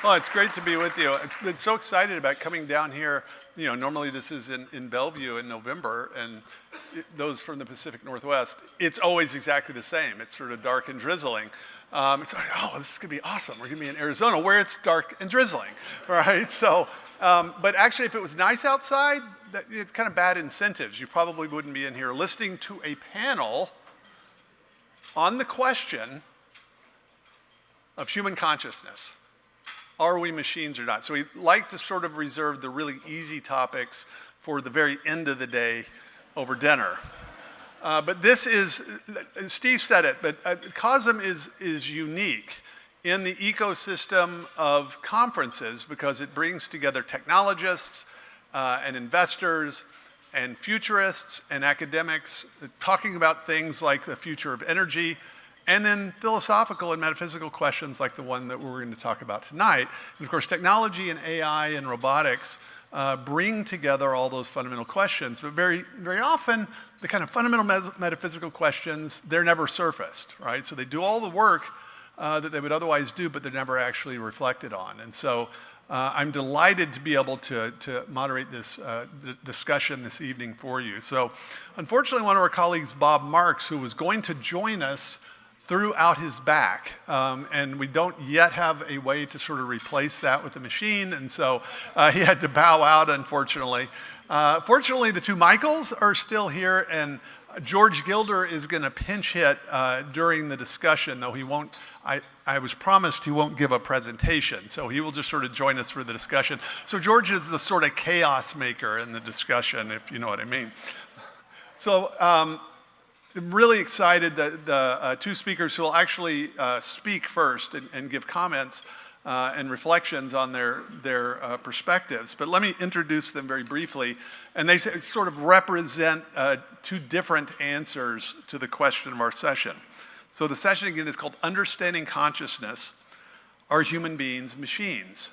Well, it's great to be with you. I've been so excited about coming down here. You know, normally this is in Bellevue in November, and those from the Pacific Northwest, it's always exactly the same. It's sort of dark and drizzling. It's like, oh, this is going to be awesome. We're going to be in Arizona where it's dark and drizzling, right? So, but actually, if it was nice outside, it's kind of bad incentives. You probably wouldn't be in here listening to a panel on the question of human consciousness. Are we machines or not? So we like to sort of reserve the really easy topics for the very end of the day over dinner. But this is, Steve said it, but COSM is unique in the ecosystem of conferences because it brings together technologists and investors and futurists and academics talking about things like the future of energy, and then philosophical and metaphysical questions like the one that we're going to talk about tonight. And of course, technology and AI and robotics bring together all those fundamental questions, but very, very often, the kind of fundamental metaphysical questions, they're never surfaced, right? So they do all the work that they would otherwise do, but they're never actually reflected on. And so I'm delighted to be able to moderate this discussion this evening for you. So unfortunately, one of our colleagues, Bob Marks, who was going to join us, threw out his back, and we don't yet have a way to sort of replace that with the machine, and so he had to bow out, unfortunately. Fortunately, the two Michaels are still here, and George Gilder is going to pinch hit during the discussion, though he won't. I was promised he won't give a presentation, so he will just sort of join us for the discussion. So George is the sort of chaos maker in the discussion, if you know what I mean. So. I'm really excited that the two speakers who will actually speak first and give comments and reflections on their perspectives. But let me introduce them very briefly. And they sort of represent two different answers to the question of our session. So the session, again, is called Understanding Consciousness. Are Human Beings Machines?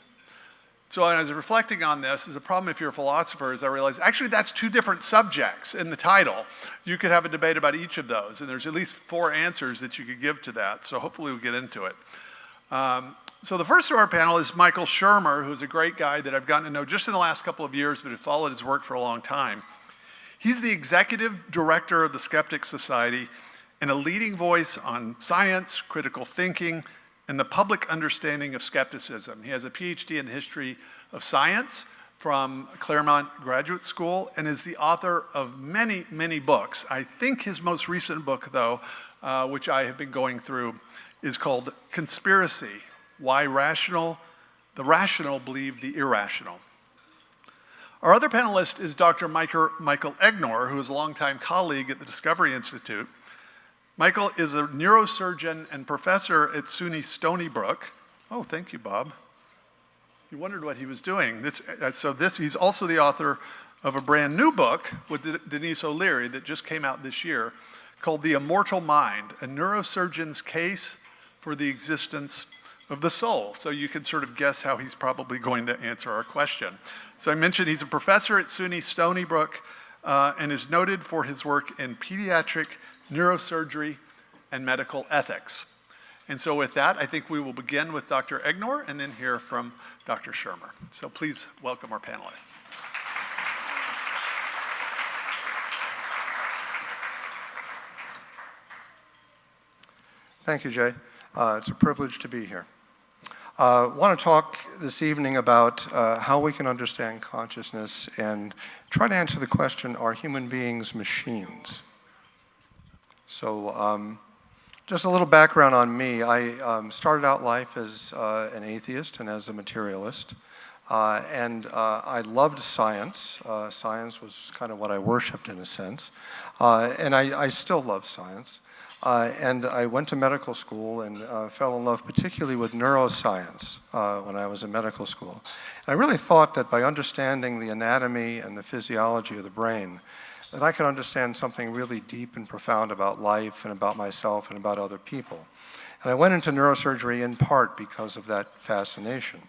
So as I was reflecting on this, is a problem if you're a philosopher, is I realized actually that's two different subjects in the title. You could have a debate about each of those, and there's at least 4 answers that you could give to that, so hopefully we'll get into it. So the first of our panel is Michael Shermer, who's a great guy that I've gotten to know just in the last couple of years, but have followed his work for a long time. He's the executive director of the Skeptics Society and a leading voice on science, critical thinking, and the public understanding of skepticism. He has a PhD in the history of science from Claremont Graduate School and is the author of many, many books. I think his most recent book, though, which I have been going through, is called Conspiracy: Why the Rational Believe the Irrational. Our other panelist is Dr. Michael Egnor, who is a longtime colleague at the Discovery Institute. Michael is a neurosurgeon and professor at SUNY Stony Brook. Oh, thank you, Bob. You wondered what he was doing. He's also the author of a brand new book with Denise O'Leary that just came out this year called The Immortal Mind, a neurosurgeon's case for the existence of the soul. So you can sort of guess how he's probably going to answer our question. So I mentioned he's a professor at SUNY Stony Brook and is noted for his work in pediatric neurosurgery and medical ethics. And so with that, I think we will begin with Dr. Egnor and then hear from Dr. Shermer. So please welcome our panelists. Thank you, Jay. It's a privilege to be here. I want to talk this evening about how we can understand consciousness and try to answer the question, are human beings machines? So just a little background on me. I started out life as an atheist and as a materialist. I loved science. Science was kind of what I worshipped in a sense. And I still love science. And I went to medical school and fell in love particularly with neuroscience when I was in medical school. And I really thought that by understanding the anatomy and the physiology of the brain, that I could understand something really deep and profound about life and about myself and about other people. And I went into neurosurgery in part because of that fascination.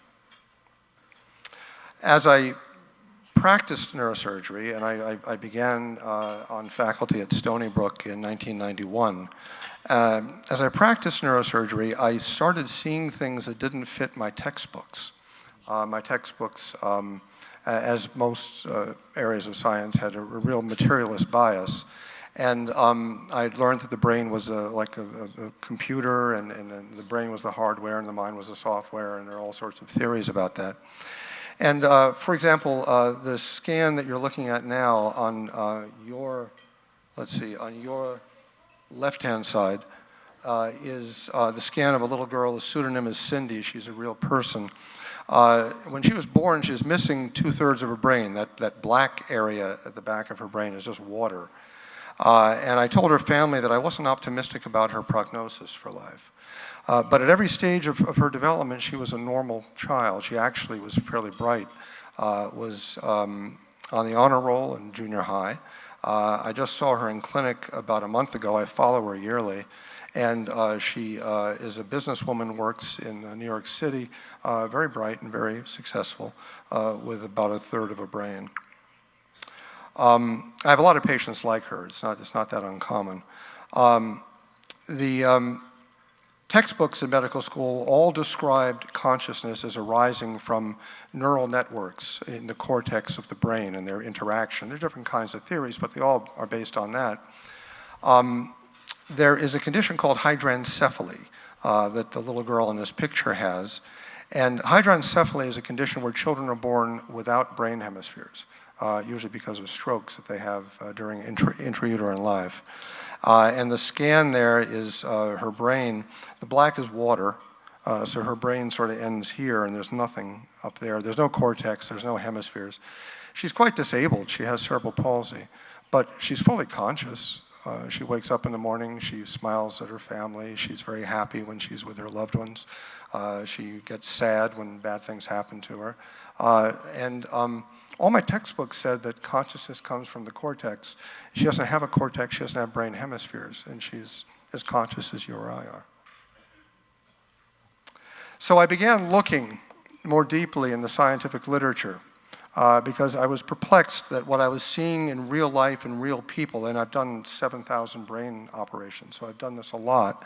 As I practiced neurosurgery, and I began on faculty at Stony Brook in 1991. As I practiced neurosurgery, I started seeing things that didn't fit my textbooks. My textbooks, as most areas of science, had a real materialist bias. And I'd learned that the brain was like a computer, and the brain was the hardware, and the mind was the software, and there are all sorts of theories about that. And for example, the scan that you're looking at now on your, on your left-hand side is the scan of a little girl. The pseudonym is Cindy. She's a real person. When she was born, she was missing 2/3 of her brain. That black area at the back of her brain is just water. And I told her family that I wasn't optimistic about her prognosis for life. But at every stage of her development, she was a normal child. She actually was fairly bright, was on the honor roll in junior high. I just saw her in clinic about a month ago. I follow her yearly. And she is a businesswoman, works in New York City, very bright and very successful, with about 1/3 of a brain. I have a lot of patients like her. It's not that uncommon. The textbooks in medical school all described consciousness as arising from neural networks in the cortex of the brain and their interaction. There are different kinds of theories, but they all are based on that. There is a condition called hydrancephaly that the little girl in this picture has. And hydrancephaly is a condition where children are born without brain hemispheres, usually because of strokes that they have during intrauterine life. And the scan there is her brain. The black is water, so her brain sort of ends here, and there's nothing up there. There's no cortex, there's no hemispheres. She's quite disabled. She has cerebral palsy, but she's fully conscious. She wakes up in the morning, she smiles at her family, she's very happy when she's with her loved ones. She gets sad when bad things happen to her. All my textbooks said that consciousness comes from the cortex. She doesn't have a cortex, she doesn't have brain hemispheres, and she's as conscious as you or I are. So I began looking more deeply in the scientific literature because I was perplexed that what I was seeing in real life and real people, and I've done 7,000 brain operations, so I've done this a lot,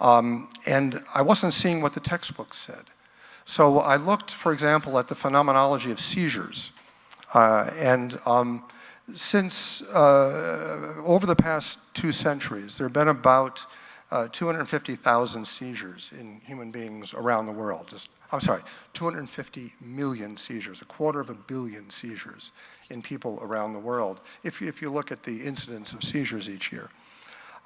and I wasn't seeing what the textbooks said. So I looked, for example, at the phenomenology of seizures. Since over the past 2 centuries, there have been about 250,000 seizures in human beings around the world. 250 million seizures, 250 million seizures in people around the world, if you look at the incidence of seizures each year.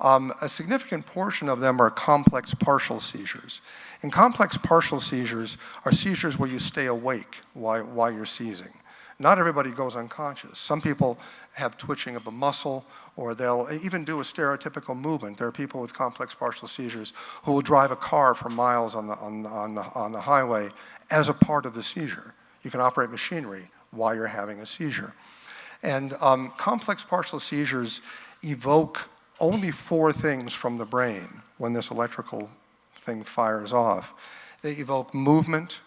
A significant portion of them are complex partial seizures. And complex partial seizures are seizures where you stay awake while you're seizing. Not everybody goes unconscious. Some people have twitching of a muscle, or they'll even do a stereotypical movement. There are people with complex partial seizures who will drive a car for miles on the highway as a part of the seizure. You can operate machinery while you're having a seizure. And complex partial seizures evoke only 4 things from the brain when this electrical thing fires off. They evoke movement,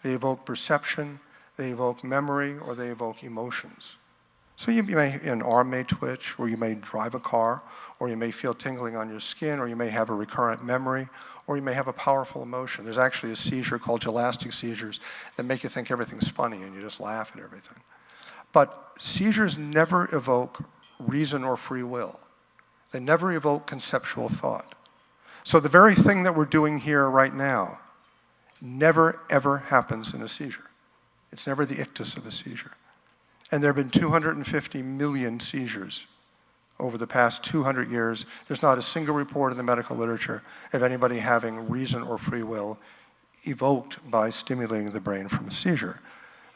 they evoke perception, they evoke memory, or they evoke emotions. So an arm may twitch, or you may drive a car, or you may feel tingling on your skin, or you may have a recurrent memory, or you may have a powerful emotion. There's actually a seizure called gelastic seizures that make you think everything's funny and you just laugh at everything. But seizures never evoke reason or free will. They never evoke conceptual thought. So the very thing that we're doing here right now never, ever happens in a seizure. It's never the ictus of a seizure. And there have been 250 million seizures over the past 200 years. There's not a single report in the medical literature of anybody having reason or free will evoked by stimulating the brain from a seizure.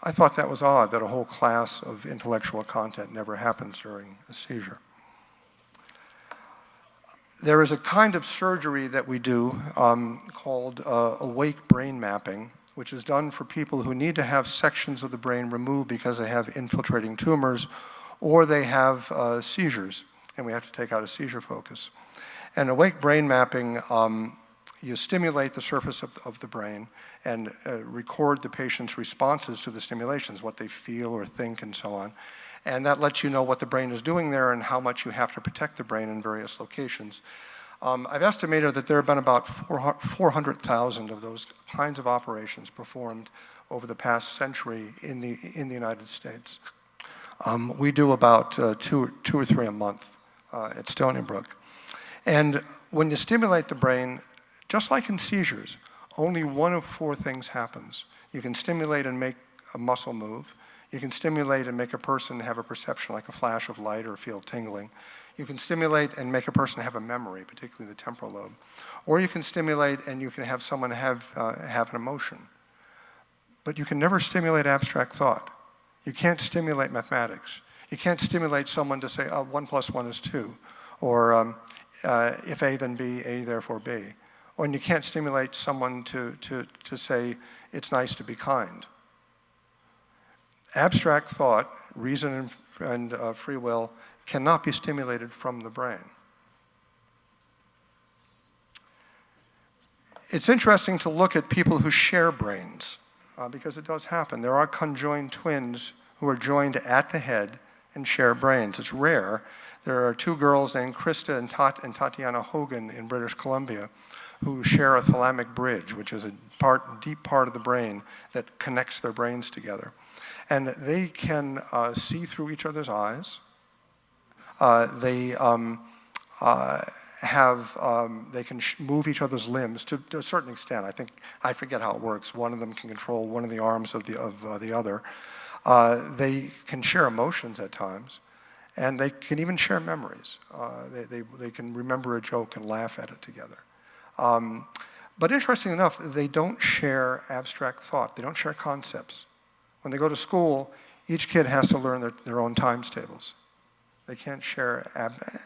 I thought that was odd, that a whole class of intellectual content never happens during a seizure. There is a kind of surgery that we do called awake brain mapping, which is done for people who need to have sections of the brain removed because they have infiltrating tumors or they have seizures, and we have to take out a seizure focus. And awake brain mapping, you stimulate the surface of the brain and record the patient's responses to the stimulations, what they feel or think and so on. And that lets you know what the brain is doing there and how much you have to protect the brain in various locations. I've estimated that there have been about 400,000 of those kinds of operations performed over the past century in the United States. We do about two or three a month at Stony Brook. And when you stimulate the brain, just like in seizures, only one of four things happens. You can stimulate and make a muscle move. You can stimulate and make a person have a perception like a flash of light or feel tingling. You can stimulate and make a person have a memory, particularly the temporal lobe. Or you can stimulate and you can have someone have an emotion. But you can never stimulate abstract thought. You can't stimulate mathematics. You can't stimulate someone to say, 1 + 1 is 2. Or if A, then B, A, therefore B. Or you can't stimulate someone to say, it's nice to be kind. Abstract thought, reason and free will cannot be stimulated from the brain. It's interesting to look at people who share brains, because it does happen. There are conjoined twins who are joined at the head and share brains. It's rare. There are two girls named Krista and Tatiana Hogan in British Columbia who share a thalamic bridge, which is a deep part of the brain that connects their brains together. And they can see through each other's eyes. They can move each other's limbs to a certain extent. I forget how it works. One of them can control one of the arms of the other. They can share emotions at times, and they can even share memories. They can remember a joke and laugh at it together. But interestingly enough, they don't share abstract thought. They don't share concepts. When they go to school, each kid has to learn their own times tables. They can't share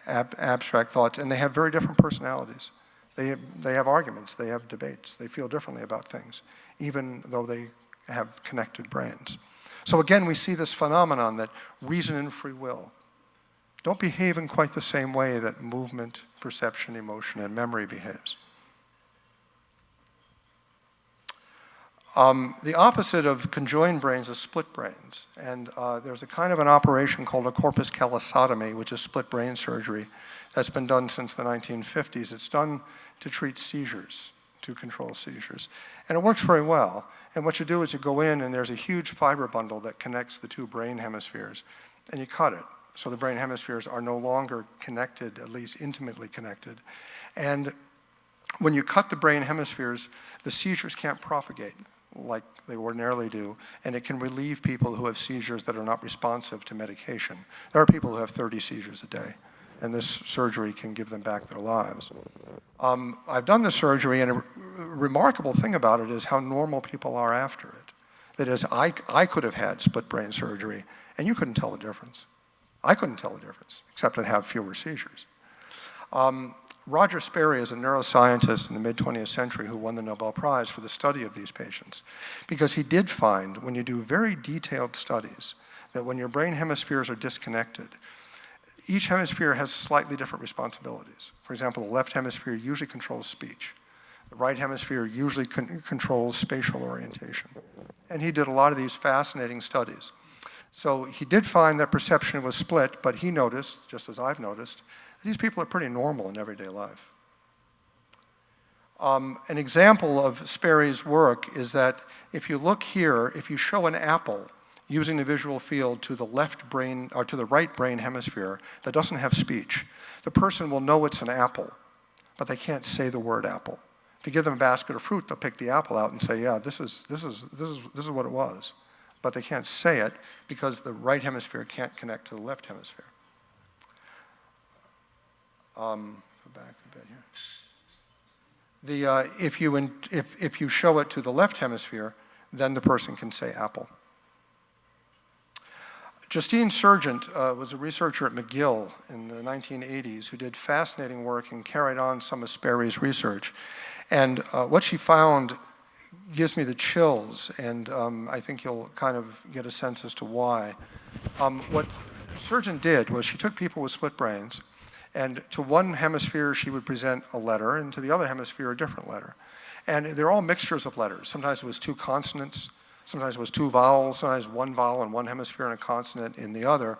abstract thoughts, and they have very different personalities. They have arguments, they have debates, they feel differently about things, even though they have connected brains. So again, we see this phenomenon that reason and free will don't behave in quite the same way that movement, perception, emotion, and memory behaves. The opposite of conjoined brains is split brains. And there's a kind of an operation called a corpus callosotomy, which is split brain surgery, that's been done since the 1950s. It's done to treat seizures, to control seizures. And it works very well. And what you do is you go in and there's a huge fiber bundle that connects the two brain hemispheres, and you cut it. So the brain hemispheres are no longer connected, at least intimately connected. And when you cut the brain hemispheres, the seizures can't propagate like they ordinarily do, and it can relieve people who have seizures that are not responsive to medication. There are people who have 30 seizures a day, and this surgery can give them back their lives. I've done the surgery, and a remarkable thing about it is how normal people are after it. That is, I could have had split brain surgery, and you couldn't tell the difference. I couldn't tell the difference, except I'd have fewer seizures. Roger Sperry is a neuroscientist in the mid-20th century who won the Nobel Prize for the study of these patients, because he did find, when you do very detailed studies, that when your brain hemispheres are disconnected, each hemisphere has slightly different responsibilities. For example, the left hemisphere usually controls speech. The right hemisphere usually controls spatial orientation. And he did a lot of these fascinating studies. So he did find that perception was split, but he noticed, just as I've noticed, these people are pretty normal in everyday life. An example of Sperry's work is that if you look here, if you show an apple using the visual field to the left brain or to the right brain hemisphere that doesn't have speech, the person will know it's an apple, but they can't say the word apple. If you give them a basket of fruit, they'll pick the apple out and say, "Yeah, this is what it was," but they can't say it because the right hemisphere can't connect to the left hemisphere. Go back a bit here. If you show it to the left hemisphere, then the person can say apple. Justine Sargent was a researcher at McGill in the 1980s who did fascinating work and carried on some of Sperry's research. And what she found gives me the chills, and I think you'll kind of get a sense as to why. What Sargent did was she took people with split brains, And to one hemisphere, she would present a letter, and to the other hemisphere, a different letter. And they're all mixtures of letters. Sometimes it was 2 consonants, sometimes it was 2 vowels, sometimes 1 vowel in one hemisphere and a consonant in the other.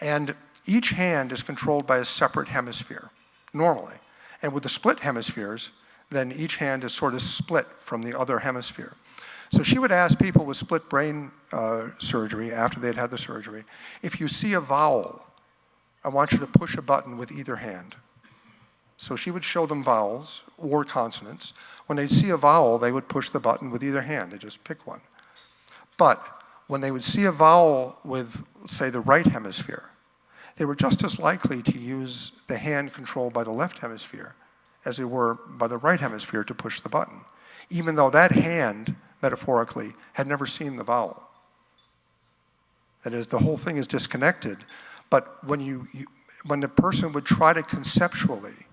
And each hand is controlled by a separate hemisphere, normally. And with the split hemispheres, then each hand is sort of split from the other hemisphere. So she would ask people with split brain surgery, after they'd had the surgery, if you see a vowel, I want you to push a button with either hand. So she would show them vowels or consonants. When they'd see a vowel, they would push the button with either hand. They just pick one. But when they would see a vowel with, say, the right hemisphere, they were just as likely to use the hand controlled by the left hemisphere as they were by the right hemisphere to push the button, even though that hand, metaphorically, had never seen the vowel. That is, the whole thing is disconnected. But when the person would try to conceptually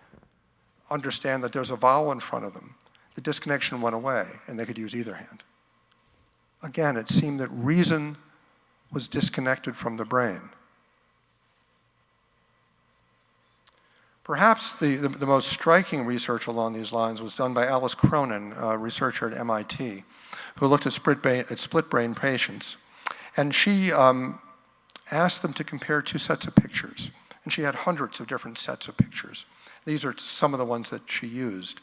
understand that there's a vowel in front of them, the disconnection went away, and they could use either hand. Again, it seemed that reason was disconnected from the brain. Perhaps the most striking research along these lines was done by Alice Cronin, a researcher at MIT, who looked at split brain patients. And she asked them to compare 2 sets of pictures. And she had hundreds of different sets of pictures. These are some of the ones that she used.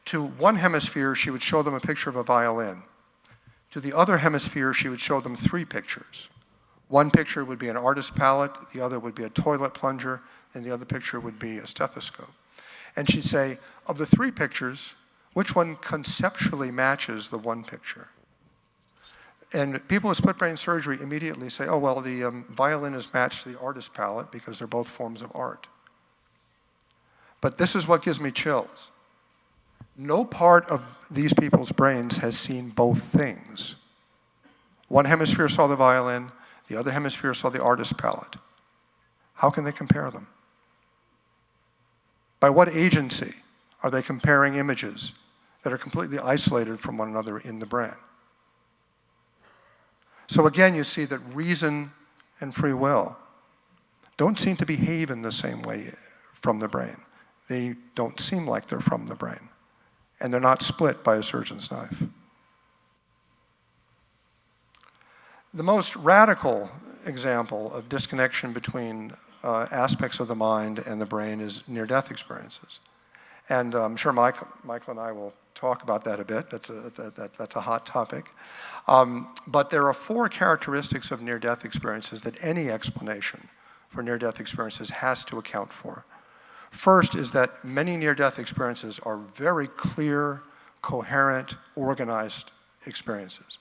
To one hemisphere, she would show them a picture of a violin. To the other hemisphere, she would show them 3 pictures. One picture would be an artist's palette, the other would be a toilet plunger, and the other picture would be a stethoscope. And she'd say, of the 3 pictures, which one conceptually matches the one picture? And people with split brain surgery immediately say, oh, well, the violin is matched to the artist's palette because they're both forms of art. But this is what gives me chills. No part of these people's brains has seen both things. One hemisphere saw the violin, the other hemisphere saw the artist's palette. How can they compare them? By what agency are they comparing images that are completely isolated from one another in the brain? So again, you see that reason and free will don't seem to behave in the same way from the brain. They don't seem like they're from the brain. And they're not split by a surgeon's knife. The most radical example of disconnection between aspects of the mind and the brain is near-death experiences. And I'm sure Michael and I will talk about that a bit. That's a hot topic. But there are 4 characteristics of near-death experiences that any explanation for near-death experiences has to account for. First is that many near-death experiences are very clear, coherent, organized experiences,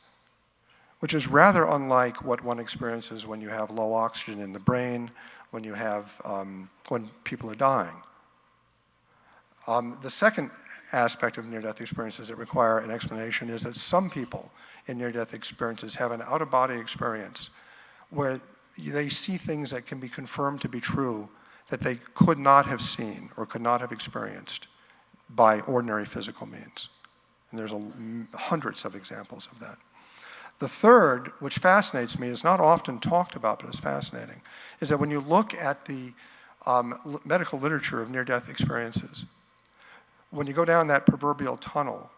which is rather unlike what one experiences when you have low oxygen in the brain, when people are dying. The second aspect of near-death experiences that require an explanation is that some people in near-death experiences have an out-of-body experience where they see things that can be confirmed to be true that they could not have seen or could not have experienced by ordinary physical means. And there's hundreds of examples of that. The third, which fascinates me, is not often talked about, but is fascinating, is that when you look at the medical literature of near-death experiences, when you go down that proverbial tunnel,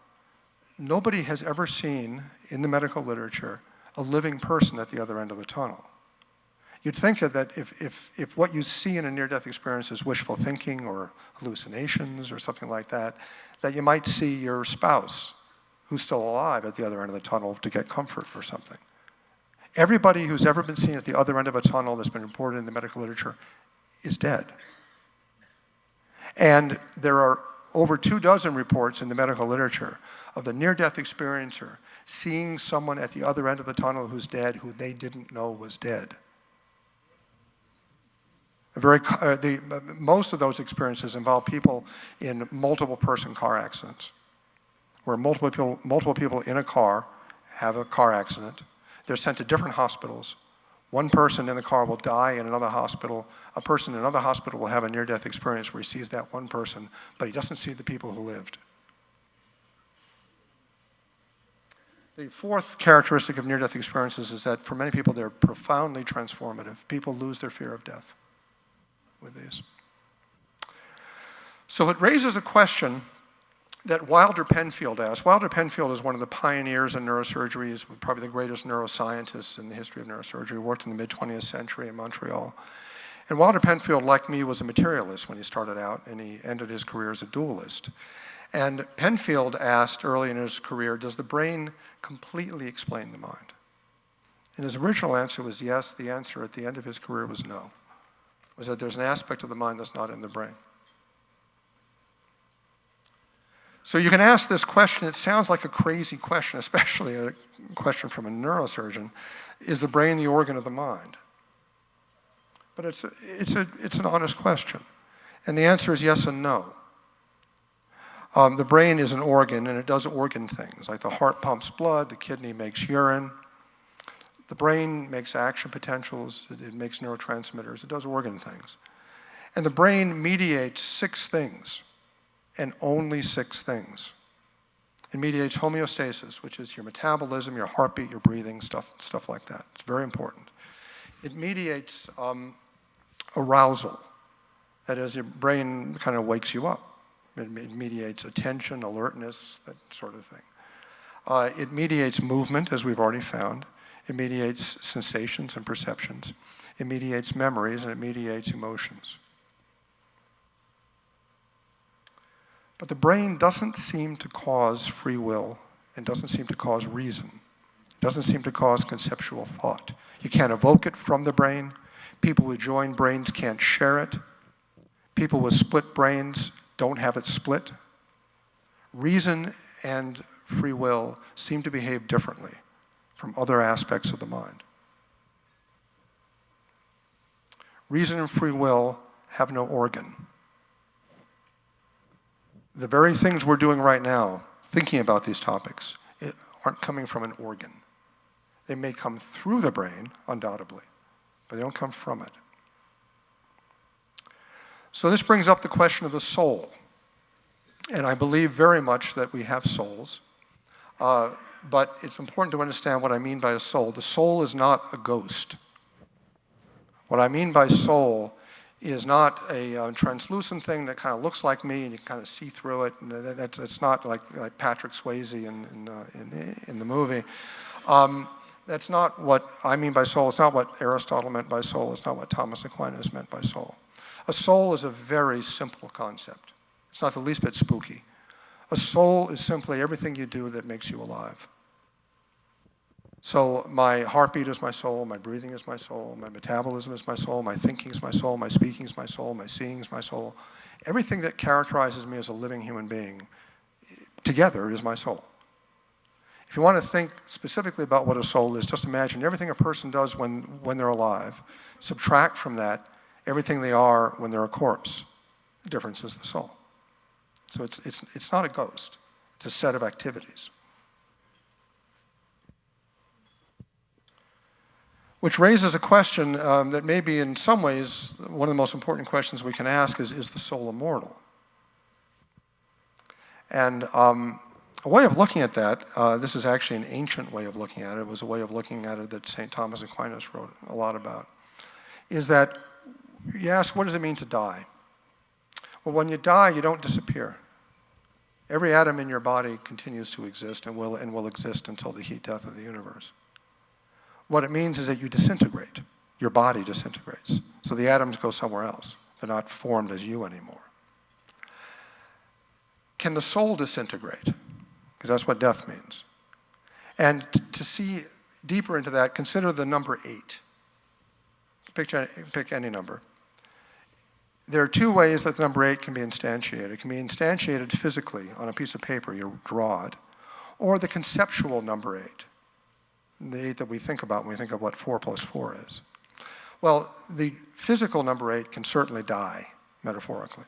nobody has ever seen, in the medical literature, a living person at the other end of the tunnel. You'd think that if what you see in a near-death experience is wishful thinking or hallucinations or something like that, that you might see your spouse who's still alive at the other end of the tunnel to get comfort or something. Everybody who's ever been seen at the other end of a tunnel that's been reported in the medical literature is dead. And there are over 24 reports in the medical literature of the near-death experiencer seeing someone at the other end of the tunnel who's dead who they didn't know was dead. Most of those experiences involve people in multiple person car accidents, where multiple people in a car have a car accident. They're sent to different hospitals. One person in the car will die in another hospital. A person in another hospital will have a near-death experience where he sees that one person, but he doesn't see the people who lived. The fourth characteristic of near-death experiences is that for many people, they're profoundly transformative. People lose their fear of death with these. So it raises a question that Wilder Penfield asked. Wilder Penfield is one of the pioneers in neurosurgery. He's probably the greatest neuroscientist in the history of neurosurgery. He worked in the mid-20th century in Montreal. And Wilder Penfield, like me, was a materialist when he started out, and he ended his career as a dualist. And Penfield asked early in his career, does the brain completely explain the mind? And his original answer was yes. The answer at the end of his career was no. It was that there's an aspect of the mind that's not in the brain. So you can ask this question. It sounds like a crazy question, especially a question from a neurosurgeon. Is the brain the organ of the mind? But it's an honest question. And the answer is yes and no. The brain is an organ, and it does organ things. Like the heart pumps blood, the kidney makes urine. The brain makes action potentials, it makes neurotransmitters, it does organ things. And the brain mediates 6 things. And only 6 things. It mediates homeostasis, which is your metabolism, your heartbeat, your breathing, stuff like that. It's very important. It mediates arousal. That is, your brain kind of wakes you up. It mediates attention, alertness, that sort of thing. It mediates movement, as we've already found. It mediates sensations and perceptions. It mediates memories, and it mediates emotions. But the brain doesn't seem to cause free will and doesn't seem to cause reason. It doesn't seem to cause conceptual thought. You can't evoke it from the brain. People with joined brains can't share it. People with split brains don't have it split. Reason and free will seem to behave differently from other aspects of the mind. Reason and free will have no organ. The very things we're doing right now, thinking about these topics, aren't coming from an organ. They may come through the brain, undoubtedly, but they don't come from it. So this brings up the question of the soul. And I believe very much that we have souls. But it's important to understand what I mean by a soul. The soul is not a ghost. What I mean by soul is not a translucent thing that kind of looks like me and you can kind of see through it. And it's not like Patrick Swayze in the movie. That's not what I mean by soul. It's not what Aristotle meant by soul. It's not what Thomas Aquinas meant by soul. A soul is a very simple concept. It's not the least bit spooky. A soul is simply everything you do that makes you alive. So my heartbeat is my soul, my breathing is my soul, my metabolism is my soul, my thinking is my soul, my speaking is my soul, my seeing is my soul. Everything that characterizes me as a living human being together is my soul. If you want to think specifically about what a soul is, just imagine everything a person does when they're alive. Subtract from that everything they are when they're a corpse. The difference is the soul. So it's not a ghost. It's a set of activities. Which raises a question that maybe in some ways one of the most important questions we can ask is the soul immortal? And a way of looking at that, this is actually an ancient way of looking at it. It was a way of looking at it that St. Thomas Aquinas wrote a lot about, is that you ask, what does it mean to die? Well, when you die, you don't disappear. Every atom in your body continues to exist and will exist until the heat death of the universe. What it means is that you disintegrate. Your body disintegrates. So the atoms go somewhere else. They're not formed as you anymore. Can the soul disintegrate? Because that's what death means. And to see deeper into that, consider the number 8. Pick any number. There are 2 ways that the number 8 can be instantiated. It can be instantiated physically on a piece of paper, you draw it, or the conceptual number 8. The 8 that we think about when we think of what 4 plus 4 is. Well, the physical number 8 can certainly die, metaphorically.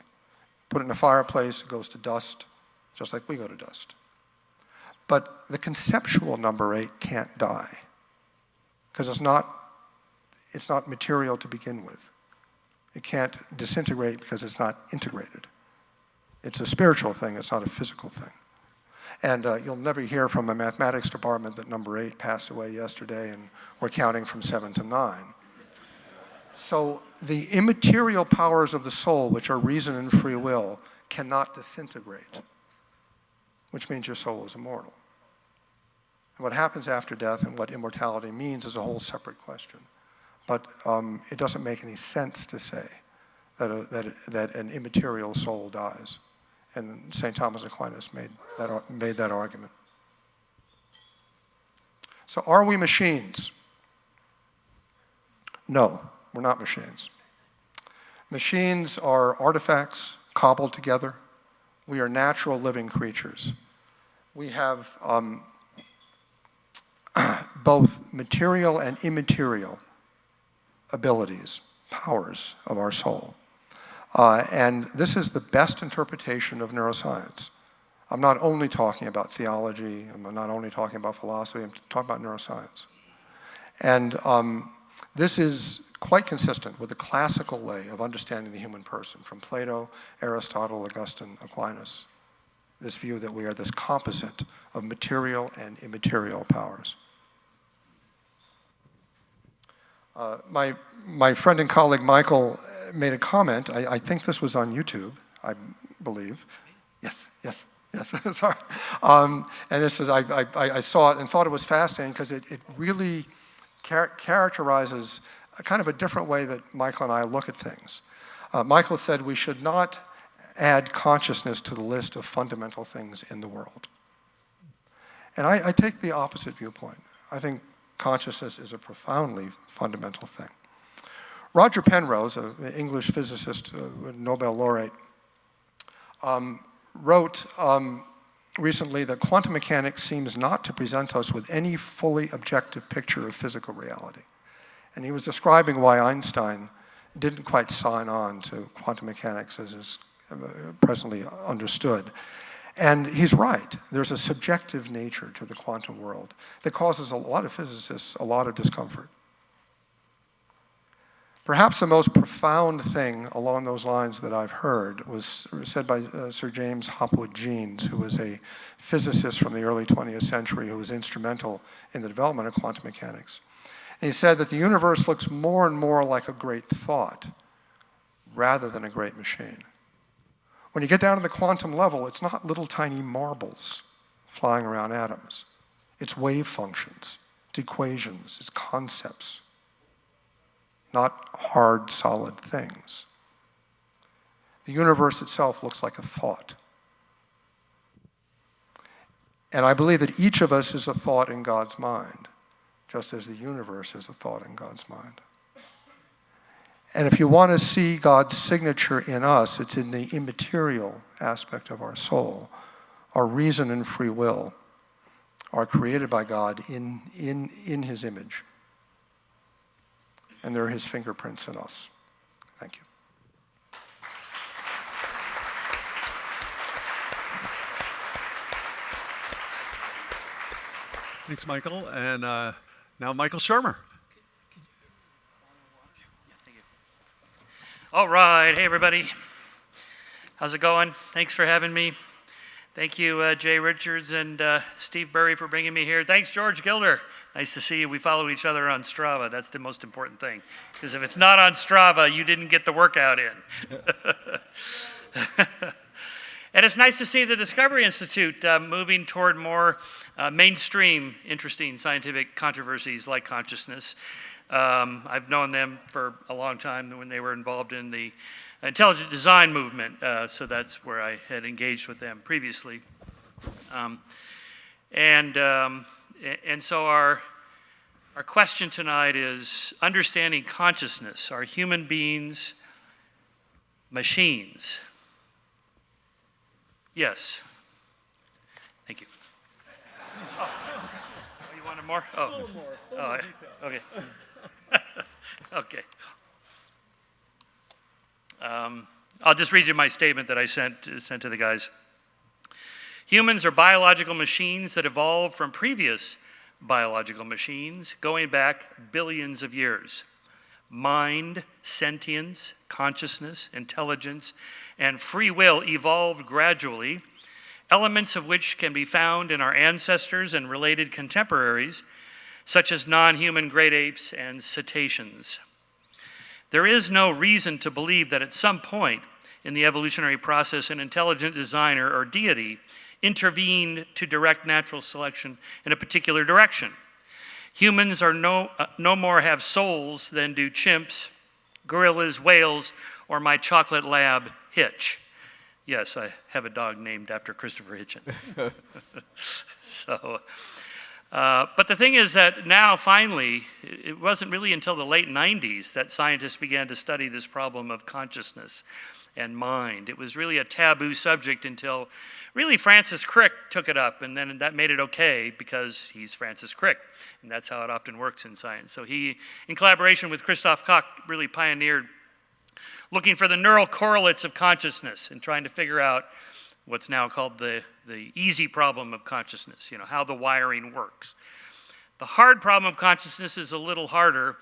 Put it in a fireplace, it goes to dust, just like we go to dust. But the conceptual number 8 can't die, because it's not material to begin with. It can't disintegrate because it's not integrated. It's a spiritual thing, it's not a physical thing. And you'll never hear from a mathematics department that number 8 passed away yesterday and we're counting from 7 to 9. So the immaterial powers of the soul, which are reason and free will, cannot disintegrate, which means your soul is immortal. And what happens after death and what immortality means is a whole separate question. But it doesn't make any sense to say that an immaterial soul dies. And St. Thomas Aquinas made that argument. So are we machines? No, we're not machines. Machines are artifacts cobbled together. We are natural living creatures. We have both material and immaterial abilities, powers of our soul. And this is the best interpretation of neuroscience. I'm not only talking about theology, I'm not only talking about philosophy, I'm talking about neuroscience. And this is quite consistent with the classical way of understanding the human person, from Plato, Aristotle, Augustine, Aquinas. This view that we are this composite of material and immaterial powers. My friend and colleague Michael made a comment. I think this was on YouTube, I believe. Yes, sorry. And this is, I saw it and thought it was fascinating because it really characterizes a kind of a different way that Michael and I look at things. Michael said we should not add consciousness to the list of fundamental things in the world. And I take the opposite viewpoint. I think consciousness is a profoundly fundamental thing. Roger Penrose, an English physicist, Nobel laureate, wrote recently that quantum mechanics seems not to present us with any fully objective picture of physical reality. And he was describing why Einstein didn't quite sign on to quantum mechanics as is presently understood. And he's right. There's a subjective nature to the quantum world that causes a lot of physicists a lot of discomfort. Perhaps the most profound thing along those lines that I've heard was said by Sir James Hopwood Jeans, who was a physicist from the early 20th century who was instrumental in the development of quantum mechanics. And he said that the universe looks more and more like a great thought rather than a great machine. When you get down to the quantum level, it's not little tiny marbles flying around atoms. It's wave functions, it's equations, it's concepts, not hard, solid things. The universe itself looks like a thought. And I believe that each of us is a thought in God's mind, just as the universe is a thought in God's mind. And if you want to see God's signature in us, it's in the immaterial aspect of our soul. Our reason and free will are created by God in His image. And they're His fingerprints in us. Thank you. Thanks, Michael. And now Michael Shermer. All right, hey everybody. How's it going? Thanks for having me. Thank you, Jay Richards and Steve Burry for bringing me here. Thanks, George Gilder. Nice to see you. We follow each other on Strava. That's the most important thing. Because if it's not on Strava, you didn't get the workout in. And it's nice to see the Discovery Institute moving toward more mainstream, interesting scientific controversies like consciousness. I've known them for a long time when they were involved in the intelligent design movement, so that's where I had engaged with them previously. And so our question tonight is understanding consciousness. Are human beings machines? Yes. Thank you. Oh, you wanted more? Oh. A little more. Oh, okay. Okay. I'll just read you my statement that I sent to the guys. Humans are biological machines that evolved from previous biological machines going back billions of years. Mind, sentience, consciousness, intelligence, and free will evolved gradually, elements of which can be found in our ancestors and related contemporaries, such as non-human great apes and cetaceans. There is no reason to believe that at some point in the evolutionary process, an intelligent designer or deity intervened to direct natural selection in a particular direction. Humans are no more have souls than do chimps, gorillas, whales, or my chocolate lab, Hitch. Yes, I have a dog named after Christopher Hitchens. But the thing is that now, finally, it wasn't really until the late 90s that scientists began to study this problem of consciousness and mind. It was really a taboo subject until really Francis Crick took it up, and then that made it okay because he's Francis Crick, and that's how it often works in science. So he, in collaboration with Christoph Koch, really pioneered looking for the neural correlates of consciousness and trying to figure out what's now called the easy problem of consciousness, how the wiring works. The hard problem of consciousness is a little harder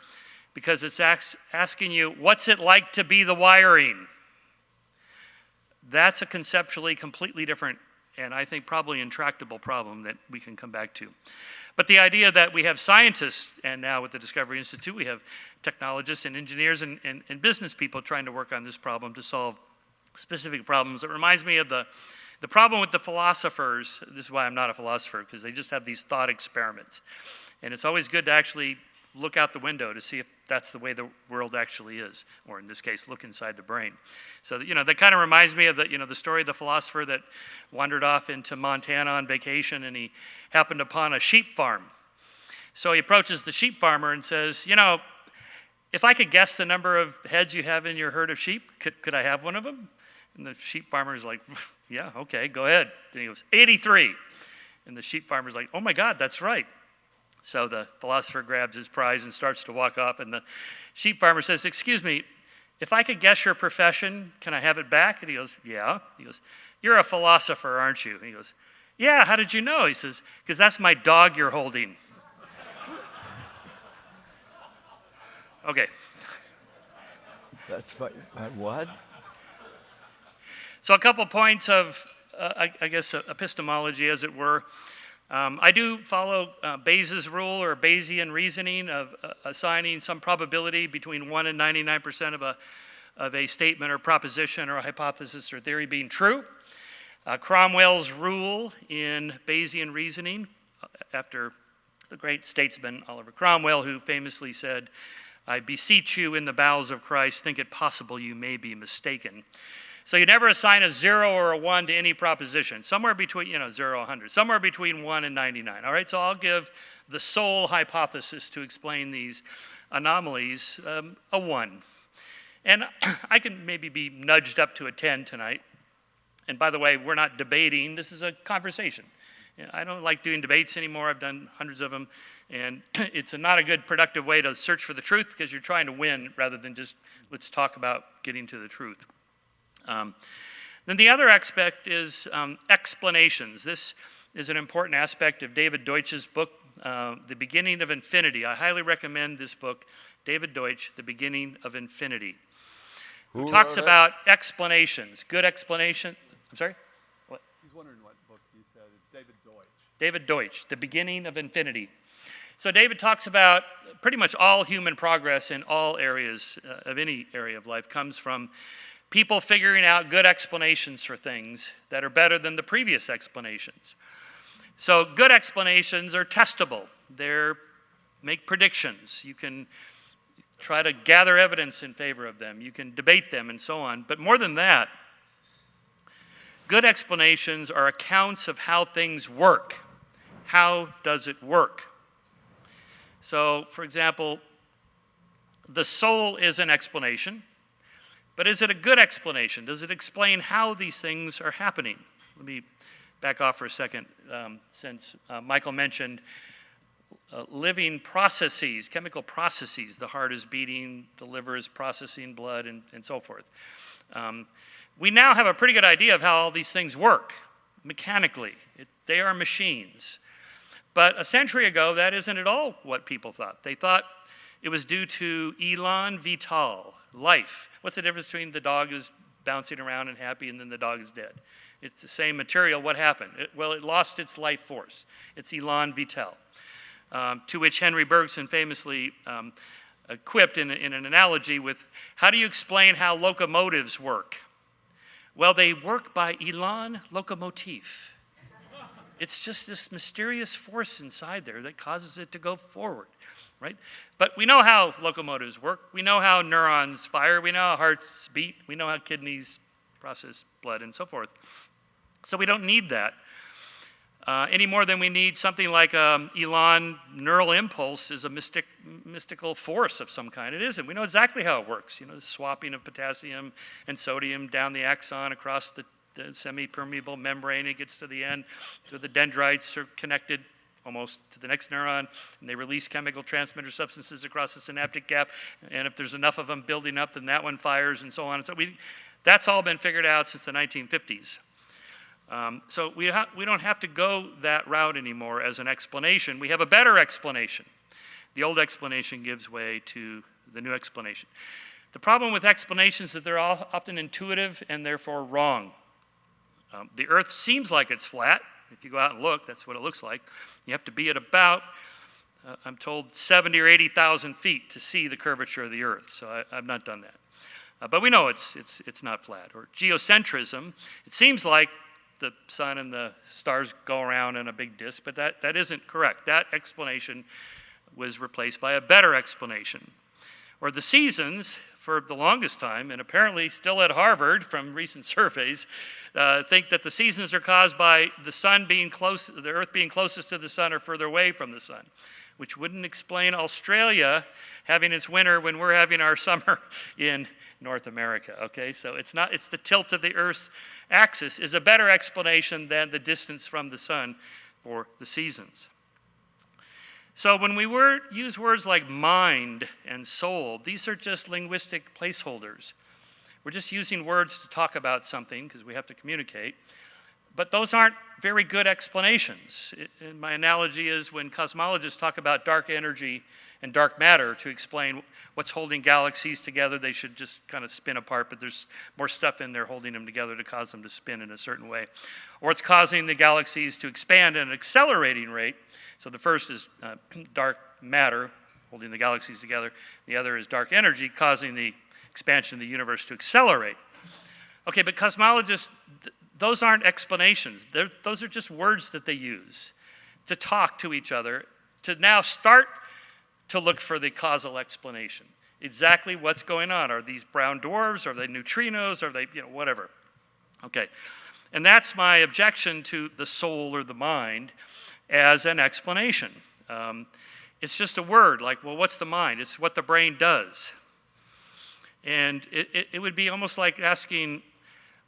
because it's asking you, what's it like to be the wiring? That's a conceptually completely different and I think probably intractable problem that we can come back to. But the idea that we have scientists, and now with the Discovery Institute, we have technologists and engineers and business people trying to work on this problem to solve specific problems. It reminds me of the problem with the philosophers. This is why I'm not a philosopher, because they just have these thought experiments. And it's always good to actually look out the window to see if that's the way the world actually is, or in this case, look inside the brain. So, that kind of reminds me of the story of the philosopher that wandered off into Montana on vacation, and he happened upon a sheep farm. So he approaches the sheep farmer and says, if I could guess the number of heads you have in your herd of sheep, could I have one of them? And the sheep farmer's like, yeah, okay, go ahead. And he goes, 83. And the sheep farmer's like, oh my God, that's right. So the philosopher grabs his prize and starts to walk off, and the sheep farmer says, excuse me, if I could guess your profession, can I have it back? And he goes, yeah. He goes, you're a philosopher, aren't you? And he goes, yeah, how did you know? He says, because that's my dog you're holding. Okay. That's what? So a couple points of, I guess, epistemology, as it were. I do follow Bayes' rule or Bayesian reasoning of assigning some probability between 1 and 99% of a statement or proposition or a hypothesis or theory being true. Cromwell's rule in Bayesian reasoning, after the great statesman Oliver Cromwell, who famously said, I beseech you in the bowels of Christ, think it possible you may be mistaken. So you never assign a 0 or a 1 to any proposition, somewhere between, 0 and 100, somewhere between 1 and 99. All right, so I'll give the sole hypothesis to explain these anomalies a 1. And I can maybe be nudged up to a 10 tonight. And by the way, we're not debating, this is a conversation. I don't like doing debates anymore. I've done hundreds of them. And it's not a good productive way to search for the truth because you're trying to win rather than just let's talk about getting to the truth. Then the other aspect is explanations. This is an important aspect of David Deutsch's book, The Beginning of Infinity. I highly recommend this book, David Deutsch, The Beginning of Infinity. Who talks about explanations, good explanation. I'm sorry? What? He's wondering what book he said. It's David Deutsch. David Deutsch, The Beginning of Infinity. So David talks about pretty much all human progress in all areas of any area of life comes from people figuring out good explanations for things that are better than the previous explanations. So good explanations are testable. They make predictions. You can try to gather evidence in favor of them. You can debate them and so on. But more than that, good explanations are accounts of how things work. How does it work? So, for example, the soul is an explanation. But is it a good explanation? Does it explain how these things are happening? Let me back off for a second, since Michael mentioned living processes, chemical processes. The heart is beating, the liver is processing blood, and so forth. We now have a pretty good idea of how all these things work mechanically. They are machines. But a century ago, that isn't at all what people thought. They thought it was due to elan vital, life. What's the difference between the dog is bouncing around and happy and then the dog is dead? It's the same material. What happened? It lost its life force. It's elan vital, to which Henry Bergson famously quipped in an analogy with, how do you explain how locomotives work? Well, they work by élan locomotif. It's just this mysterious force inside there that causes it to go forward, right? But we know how locomotives work. We know how neurons fire. We know how hearts beat. We know how kidneys process blood and so forth. So we don't need that any more than we need something like élan neural impulse is a mystical force of some kind. It isn't. We know exactly how it works. You know, the swapping of potassium and sodium down the axon across the semi-permeable membrane. It gets to the end, so the dendrites are connected almost to the next neuron, and they release chemical transmitter substances across the synaptic gap. And if there's enough of them building up, then that one fires, and so on. And so that's all been figured out since the 1950s. So we don't have to go that route anymore as an explanation. We have a better explanation. The old explanation gives way to the new explanation. The problem with explanations is that they're all often intuitive and therefore wrong. The Earth seems like it's flat. If you go out and look, that's what it looks like. You have to be at about, I'm told, 70 or 80,000 feet to see the curvature of the Earth. So I've not done that. But we know it's not flat. Or geocentrism, it seems like the sun and the stars go around in a big disk, but that isn't correct. That explanation was replaced by a better explanation. Or the seasons, for the longest time, and apparently still at Harvard from recent surveys, think that the seasons are caused by the sun being close, the Earth being closest to the sun or further away from the sun, which wouldn't explain Australia having its winter when we're having our summer in North America, okay? So it's the tilt of the Earth's axis is a better explanation than the distance from the sun for the seasons. So when we use words like mind and soul, these are just linguistic placeholders. We're just using words to talk about something because we have to communicate. But those aren't very good explanations. My analogy is when cosmologists talk about dark energy and dark matter to explain what's holding galaxies together, they should just kind of spin apart, but there's more stuff in there holding them together to cause them to spin in a certain way. Or it's causing the galaxies to expand at an accelerating rate. So the first is dark matter holding the galaxies together. The other is dark energy causing the expansion of the universe to accelerate. Okay, but cosmologists, those aren't explanations. Those are just words that they use to talk to each other, to now start to look for the causal explanation. Exactly what's going on. Are these brown dwarfs? Are they neutrinos? Are they, whatever. Okay, and that's my objection to the soul or the mind as an explanation. It's just a word, like, well, what's the mind? It's what the brain does. And it would be almost like asking,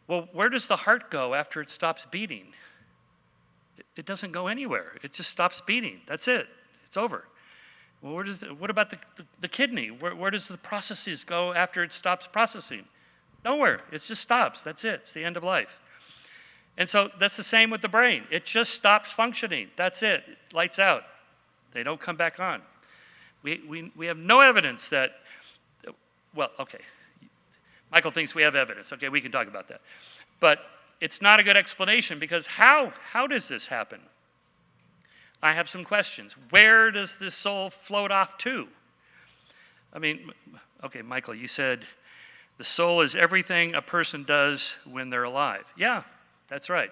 well, where does the heart go after it stops beating? It doesn't go anywhere. It just stops beating. That's it. It's over. Well, what about the kidney? Where does the processes go after it stops processing? Nowhere. It just stops. That's it. It's the end of life. And so that's the same with the brain. It just stops functioning. That's it. Lights out. They don't come back on. We have no evidence that, well, okay. Michael thinks we have evidence. Okay, we can talk about that. But it's not a good explanation because how does this happen? I have some questions. Where does this soul float off to? I mean, okay, Michael, you said the soul is everything a person does when they're alive. Yeah, that's right.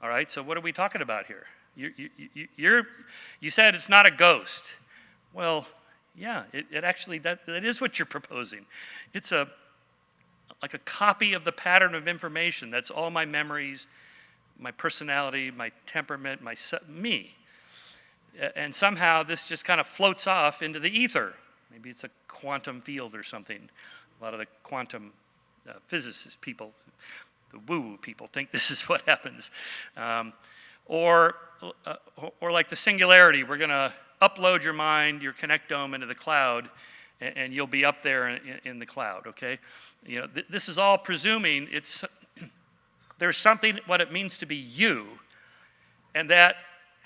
All right, so what are we talking about here? You said it's not a ghost. Well, yeah, it actually, that is what you're proposing. It's like a copy of the pattern of information. That's all my memories, my personality, my temperament, me. And somehow this just kind of floats off into the ether. Maybe it's a quantum field or something. A lot of the quantum physicist people, the woo-woo people, think this is what happens. Or like the singularity, we're going to upload your mind, your connectome into the cloud, and you'll be up there in the cloud, okay? This is all presuming there's something, what it means to be you, and that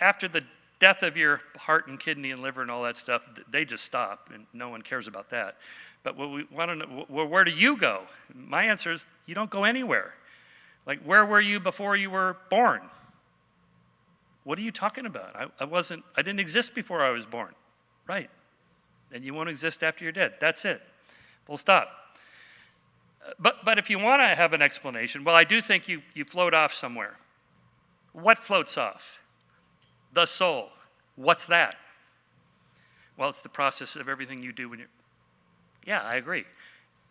after the death of your heart and kidney and liver and all that stuff, they just stop, and no one cares about that. But what we want to know, well, where do you go? My answer is, you don't go anywhere. Like, where were you before you were born? What are you talking about? I didn't exist before I was born. Right. And you won't exist after you're dead. That's it. Full stop. But if you want to have an explanation, well, I do think you float off somewhere. What floats off? The soul. What's that? Well, it's the process of everything you do when you're... Yeah, I agree.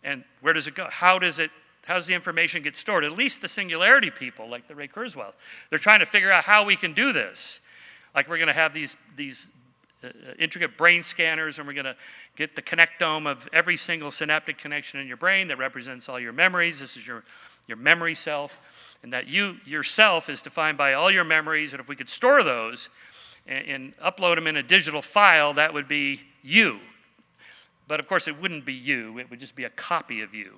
And where does it go? How does the information get stored? At least the singularity people, like the Ray Kurzweil, they're trying to figure out how we can do this. Like we're going to have these intricate brain scanners, and we're going to get the connectome of every single synaptic connection in your brain that represents all your memories. This is your memory self, and that yourself is defined by all your memories, and if we could store those and upload them in a digital file, that would be you. But of course, it wouldn't be you. It would just be a copy of you.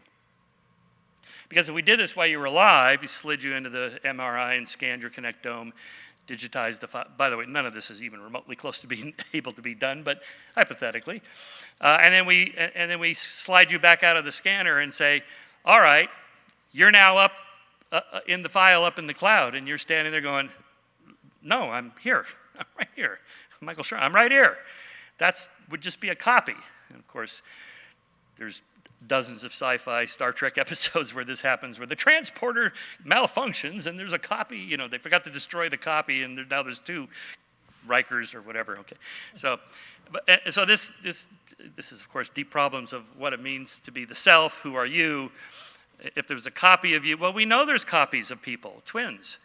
Because if we did this while you were alive, you slid you into the MRI and scanned your connectome, digitized the file. By the way, none of this is even remotely close to being able to be done, but hypothetically. And then we slide you back out of the scanner and say, all right, you're now up in the file up in the cloud, and you're standing there going, no, I'm here. I'm right here. Michael Shermer, I'm right here. That would just be a copy. And of course, there's dozens of sci-fi Star Trek episodes where this happens, where the transporter malfunctions and there's a copy, they forgot to destroy the copy and now there's two Rikers or whatever. Okay, so this is of course deep problems of what it means to be the self. Who are you? If there's a copy of you, well, we know there's copies of people, twins,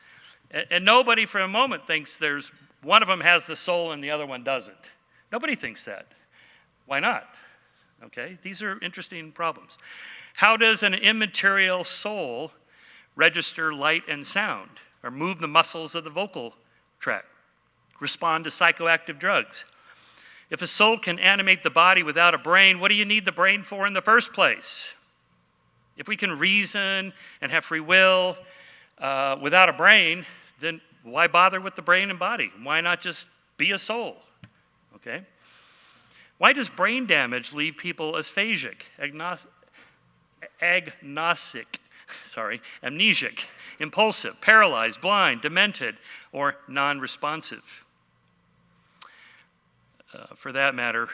and nobody for a moment thinks there's one of them has the soul and the other one doesn't. Nobody thinks that. Why not? Okay, these are interesting problems. How does an immaterial soul register light and sound, or move the muscles of the vocal tract, respond to psychoactive drugs? If a soul can animate the body without a brain, what do you need the brain for in the first place? If we can reason and have free will without a brain, then why bother with the brain and body? Why not just be a soul? Okay? Why does brain damage leave people aphasic, amnesic, impulsive, paralyzed, blind, demented, or non-responsive? For that matter,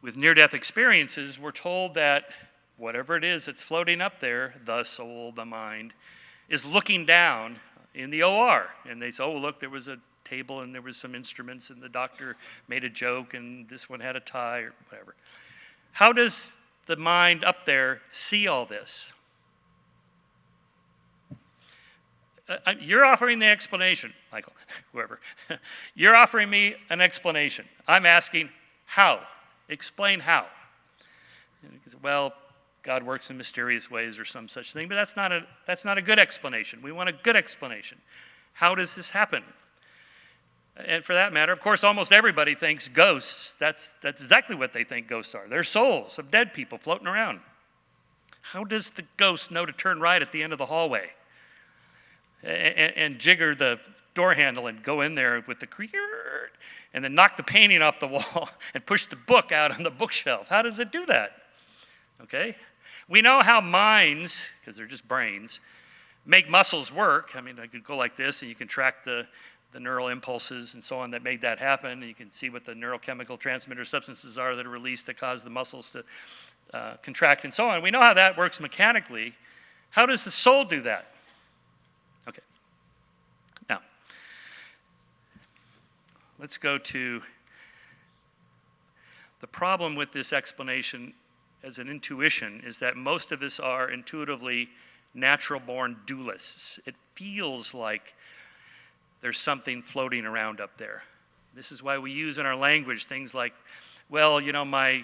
with near-death experiences, we're told that whatever it is that's floating up there, the soul, the mind, is looking down in the OR. And they say, oh, look, there was a table and there was some instruments and the doctor made a joke and this one had a tie or whatever. How does the mind up there see all this? You're offering the explanation, Michael, whoever. You're offering me an explanation. I'm asking how. Explain how. Well, God works in mysterious ways or some such thing, but that's not a good explanation. We want a good explanation. How does this happen? And for that matter, of course, almost everybody thinks ghosts. That's exactly what they think ghosts are. They're souls of dead people floating around. How does the ghost know to turn right at the end of the hallway and jigger the door handle and go in there with the creaker and then knock the painting off the wall and push the book out on the bookshelf? How does it do that? Okay? We know how minds, because they're just brains, make muscles work. I mean, I could go like this and you can track the neural impulses and so on that made that happen. And you can see what the neurochemical transmitter substances are that are released that cause the muscles to contract and so on. We know how that works mechanically. How does the soul do that? Okay. Now, let's go to the problem with this explanation as an intuition is that most of us are intuitively natural-born dualists. It feels like there's something floating around up there. This is why we use in our language things like, well, my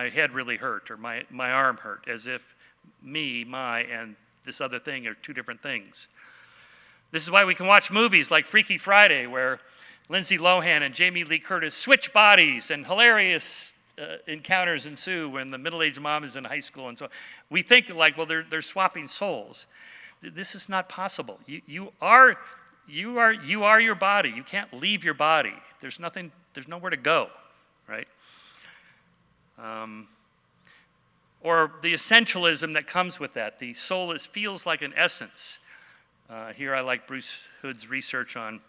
head really hurt or my arm hurt, as if me, and this other thing are two different things. This is why we can watch movies like Freaky Friday, where Lindsay Lohan and Jamie Lee Curtis switch bodies and hilarious encounters ensue when the middle-aged mom is in high school and so on. We think like, well, they're swapping souls. This is not possible. You are your body. You can't leave your body. There's nowhere to go, right? Or the essentialism that comes with that. The soul feels like an essence. Here I like Bruce Hood's research on,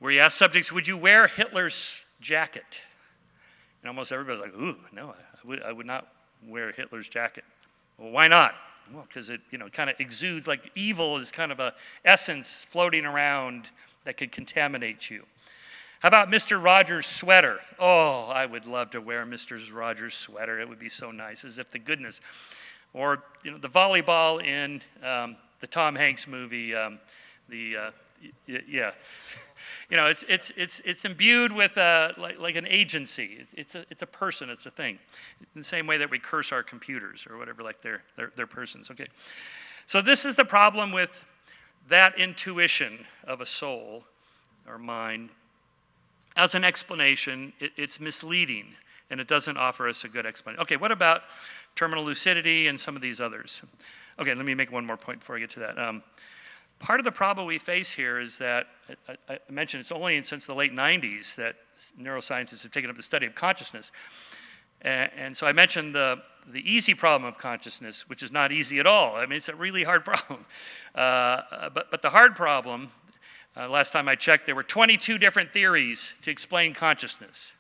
where he asked subjects, would you wear Hitler's jacket? And almost everybody's like, ooh, no, I would not wear Hitler's jacket. Well, why not? Well, because it kind of exudes like evil is kind of a essence floating around that could contaminate you. How about Mr. Rogers' sweater? Oh, I would love to wear Mr. Rogers' sweater. It would be so nice, as if the goodness. Or the volleyball in the Tom Hanks movie. It's imbued with like an agency. It's a person. It's a thing. In the same way that we curse our computers or whatever, like they're persons. Okay, so this is the problem with that intuition of a soul or mind. As an explanation, it's misleading, and it doesn't offer us a good explanation. Okay, what about terminal lucidity and some of these others? Okay, let me make one more point before I get to that. Part of the problem we face here is that, I mentioned it's only since the late 90s that neuroscientists have taken up the study of consciousness. And so I mentioned the easy problem of consciousness, which is not easy at all. I mean, it's a really hard problem. But the hard problem, last time I checked, there were 22 different theories to explain consciousness.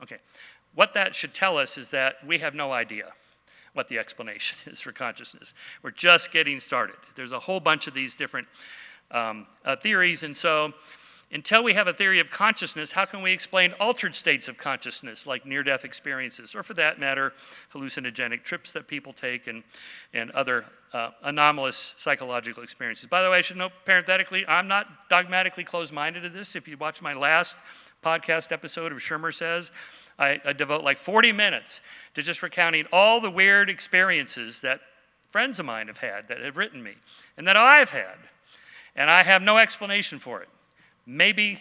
Okay, what that should tell us is that we have no idea what the explanation is for consciousness. We're just getting started. There's a whole bunch of these different theories, and so until we have a theory of consciousness, how can we explain altered states of consciousness, like near-death experiences, or for that matter, hallucinogenic trips that people take and other anomalous psychological experiences? By the way, I should note parenthetically, I'm not dogmatically closed-minded to this. If you watch my last podcast episode of Shermer Says, I devote like 40 minutes to just recounting all the weird experiences that friends of mine have had, that have written me, and that I've had. And I have no explanation for it. Maybe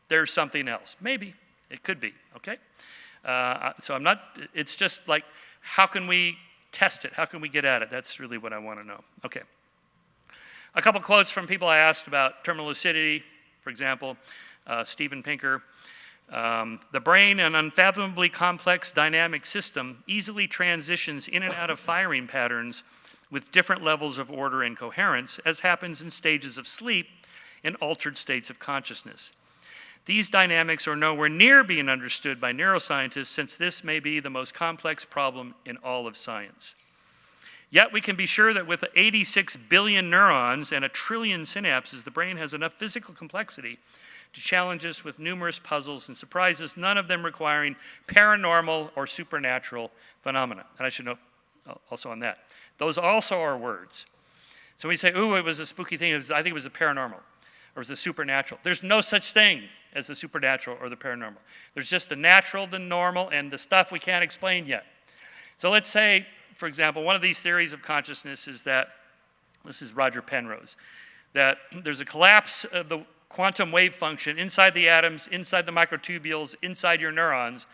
there's something else. Maybe. It could be, okay? So I'm not, it's just like, how can we test it? How can we get at it? That's really what I want to know. Okay. A couple quotes from people I asked about terminal lucidity, for example, Steven Pinker. The brain, an unfathomably complex dynamic system, easily transitions in and out of firing patterns with different levels of order and coherence, as happens in stages of sleep and altered states of consciousness. These dynamics are nowhere near being understood by neuroscientists, since this may be the most complex problem in all of science. Yet we can be sure that with 86 billion neurons and 1 trillion synapses, the brain has enough physical complexity to challenge us with numerous puzzles and surprises, none of them requiring paranormal or supernatural phenomena. And I should note also on that, those also are words. So we say, ooh, it was a spooky thing. I think it was a paranormal or it was a supernatural. There's no such thing as the supernatural or the paranormal. There's just the natural, the normal, and the stuff we can't explain yet. So let's say, for example, one of these theories of consciousness is that, this is Roger Penrose, that there's a collapse of the quantum wave function inside the atoms, inside the microtubules, inside your neurons,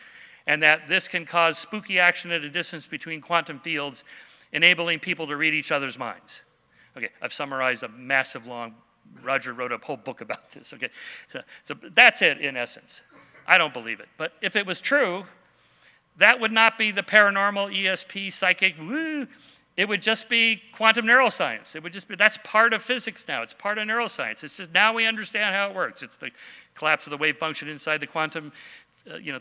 and that this can cause spooky action at a distance between quantum fields, enabling people to read each other's minds. Okay, I've summarized a massive long, Roger wrote a whole book about this, okay? So that's it in essence. I don't believe it. But if it was true, that would not be the paranormal, ESP, psychic, woo. It would just be quantum neuroscience. It would just be, that's part of physics now. It's part of neuroscience. It's just now we understand how it works. It's the collapse of the wave function inside the quantum,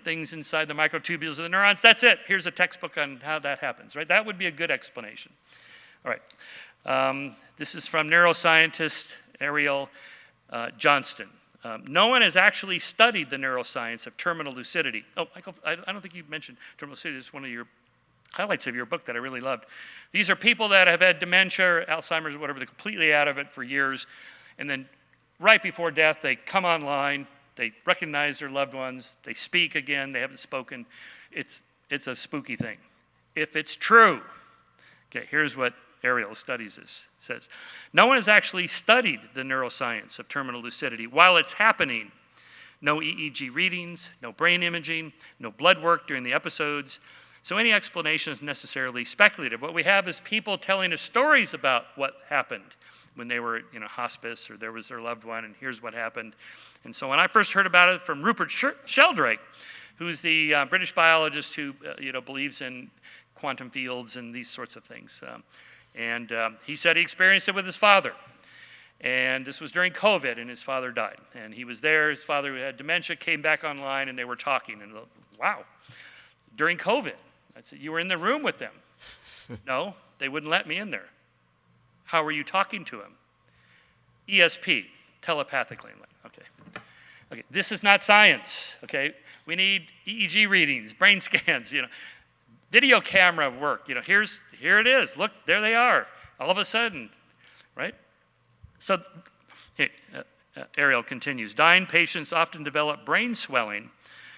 things inside the microtubules of the neurons. That's it. Here's a textbook on how that happens, right? That would be a good explanation. All right. This is from neuroscientist Ariel Johnston. No one has actually studied the neuroscience of terminal lucidity. Oh, Michael, I don't think you mentioned terminal lucidity. It's one of your highlights of your book that I really loved. These are people that have had dementia, or Alzheimer's, or whatever. They're completely out of it for years. And then right before death, they come online. They recognize their loved ones. They speak again. They haven't spoken. It's a spooky thing. If it's true, okay, here's what Ariel studies this, says. No one has actually studied the neuroscience of terminal lucidity while it's happening. No EEG readings, no brain imaging, no blood work during the episodes. So any explanation is necessarily speculative. What we have is people telling us stories about what happened when they were in a hospice or there was their loved one, and here's what happened. And so when I first heard about it from Rupert Sheldrake, who's the British biologist who believes in quantum fields and these sorts of things. And he said he experienced it with his father. And this was during COVID, and his father died. And he was there. His father, who had dementia, came back online, and they were talking. And wow, during COVID. I said, you were in the room with them. No, they wouldn't let me in there. How were you talking to him? ESP, telepathically. Okay, this is not science, okay? We need EEG readings, brain scans, video camera work, here it is, look, there they are, all of a sudden, right? So, Ariel continues, dying patients often develop brain swelling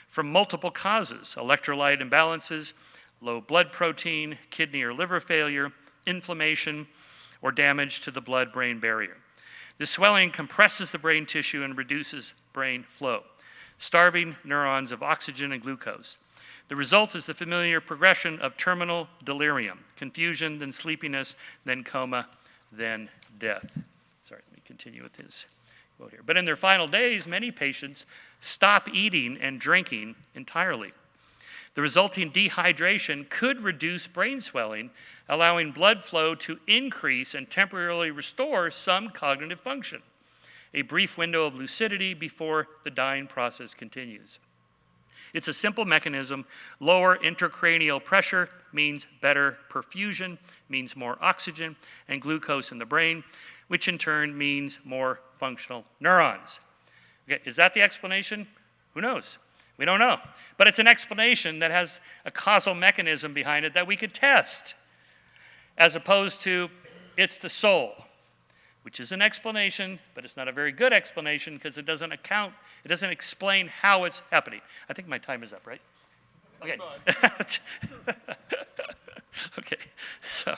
from multiple causes, electrolyte imbalances, low blood protein, kidney or liver failure, inflammation, or damage to the blood-brain barrier. This swelling compresses the brain tissue and reduces brain flow, starving neurons of oxygen and glucose. The result is the familiar progression of terminal delirium, confusion, then sleepiness, then coma, then death. Sorry, let me continue with his quote here. But in their final days, many patients stop eating and drinking entirely. The resulting dehydration could reduce brain swelling, allowing blood flow to increase and temporarily restore some cognitive function, a brief window of lucidity before the dying process continues. It's a simple mechanism. Lower intracranial pressure means better perfusion, means more oxygen and glucose in the brain, which in turn means more functional neurons. Okay, is that the explanation? Who knows? We don't know. But it's an explanation that has a causal mechanism behind it that we could test, as opposed to it's the soul, which is an explanation, but it's not a very good explanation because it doesn't explain how it's happening. I think my time is up, right? Okay. Okay, so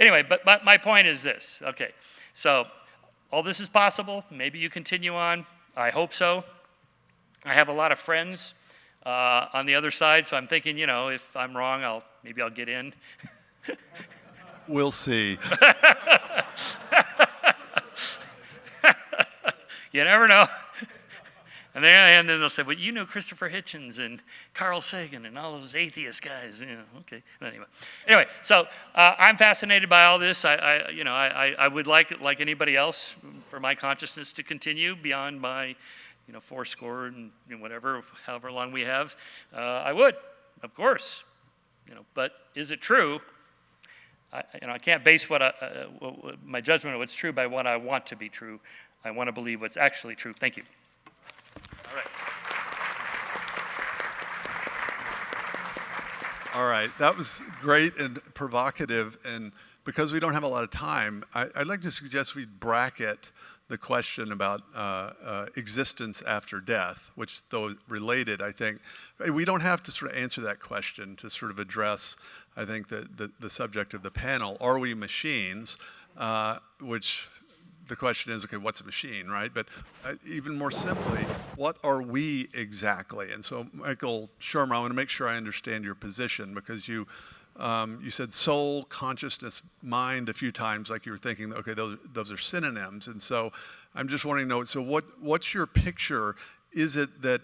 anyway, but my point is this. Okay, so all this is possible. Maybe you continue on. I hope so. I have a lot of friends on the other side, so I'm thinking, if I'm wrong, maybe I'll get in. We'll see. You never know. And then they'll say, well, you know Christopher Hitchens and Carl Sagan and all those atheist guys. Okay. But anyway, so I'm fascinated by all this. I would like anybody else, for my consciousness to continue beyond my, fourscore and whatever, however long we have. I would, of course. But is it true? I can't base my judgment of what's true by what I want to be true. I want to believe what's actually true. Thank you. All right. All right, that was great and provocative. And because we don't have a lot of time, I'd like to suggest we bracket the question about existence after death, which, though related, I think, we don't have to sort of answer that question to sort of address, I think, the subject of the panel. Are we machines? Which the question is, okay, what's a machine, right? But even more simply, what are we exactly? And so, Michael Shermer, I want to make sure I understand your position, because you said soul, consciousness, mind a few times, like you were thinking, okay, those are synonyms. And so I'm just wanting to know, so what's your picture? Is it that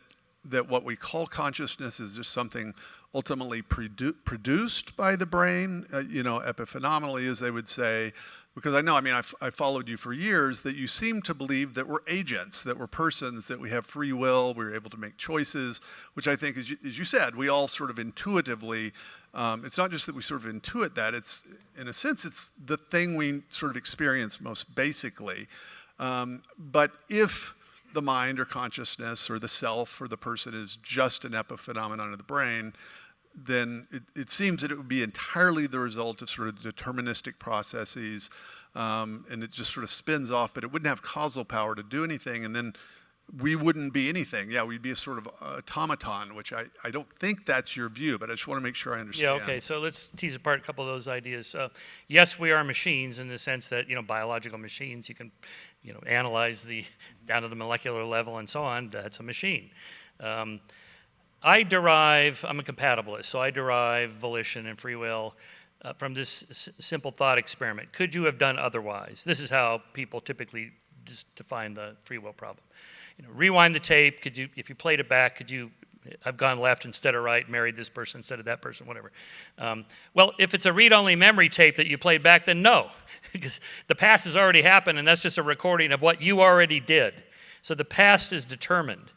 what we call consciousness is just something ultimately produced by the brain, epiphenomenally, as they would say? Because I followed you for years, that you seem to believe that we're agents, that we're persons, that we have free will, we're able to make choices, which I think, as you said, we all sort of intuitively, it's not just that we sort of intuit that, it's, in a sense, it's the thing we sort of experience most basically. But if the mind or consciousness or the self or the person is just an epiphenomenon of the brain, then it seems that it would be entirely the result of sort of deterministic processes, and it just sort of spins off, but it wouldn't have causal power to do anything, and then we wouldn't be anything. Yeah, we'd be a sort of automaton, which I don't think that's your view, but I just want to make sure I understand. Yeah, okay, so let's tease apart a couple of those ideas. Yes, we are machines in the sense that, biological machines, you can, analyze down to the molecular level and so on, that's a machine. I'm a compatibilist, so I derive volition and free will from this simple thought experiment. Could you have done otherwise? This is how people typically just define the free will problem. Rewind the tape. If you played it back, could you have gone left instead of right, married this person instead of that person, whatever? Well, if it's a read-only memory tape that you played back, then no, because the past has already happened, and that's just a recording of what you already did. So the past is determined.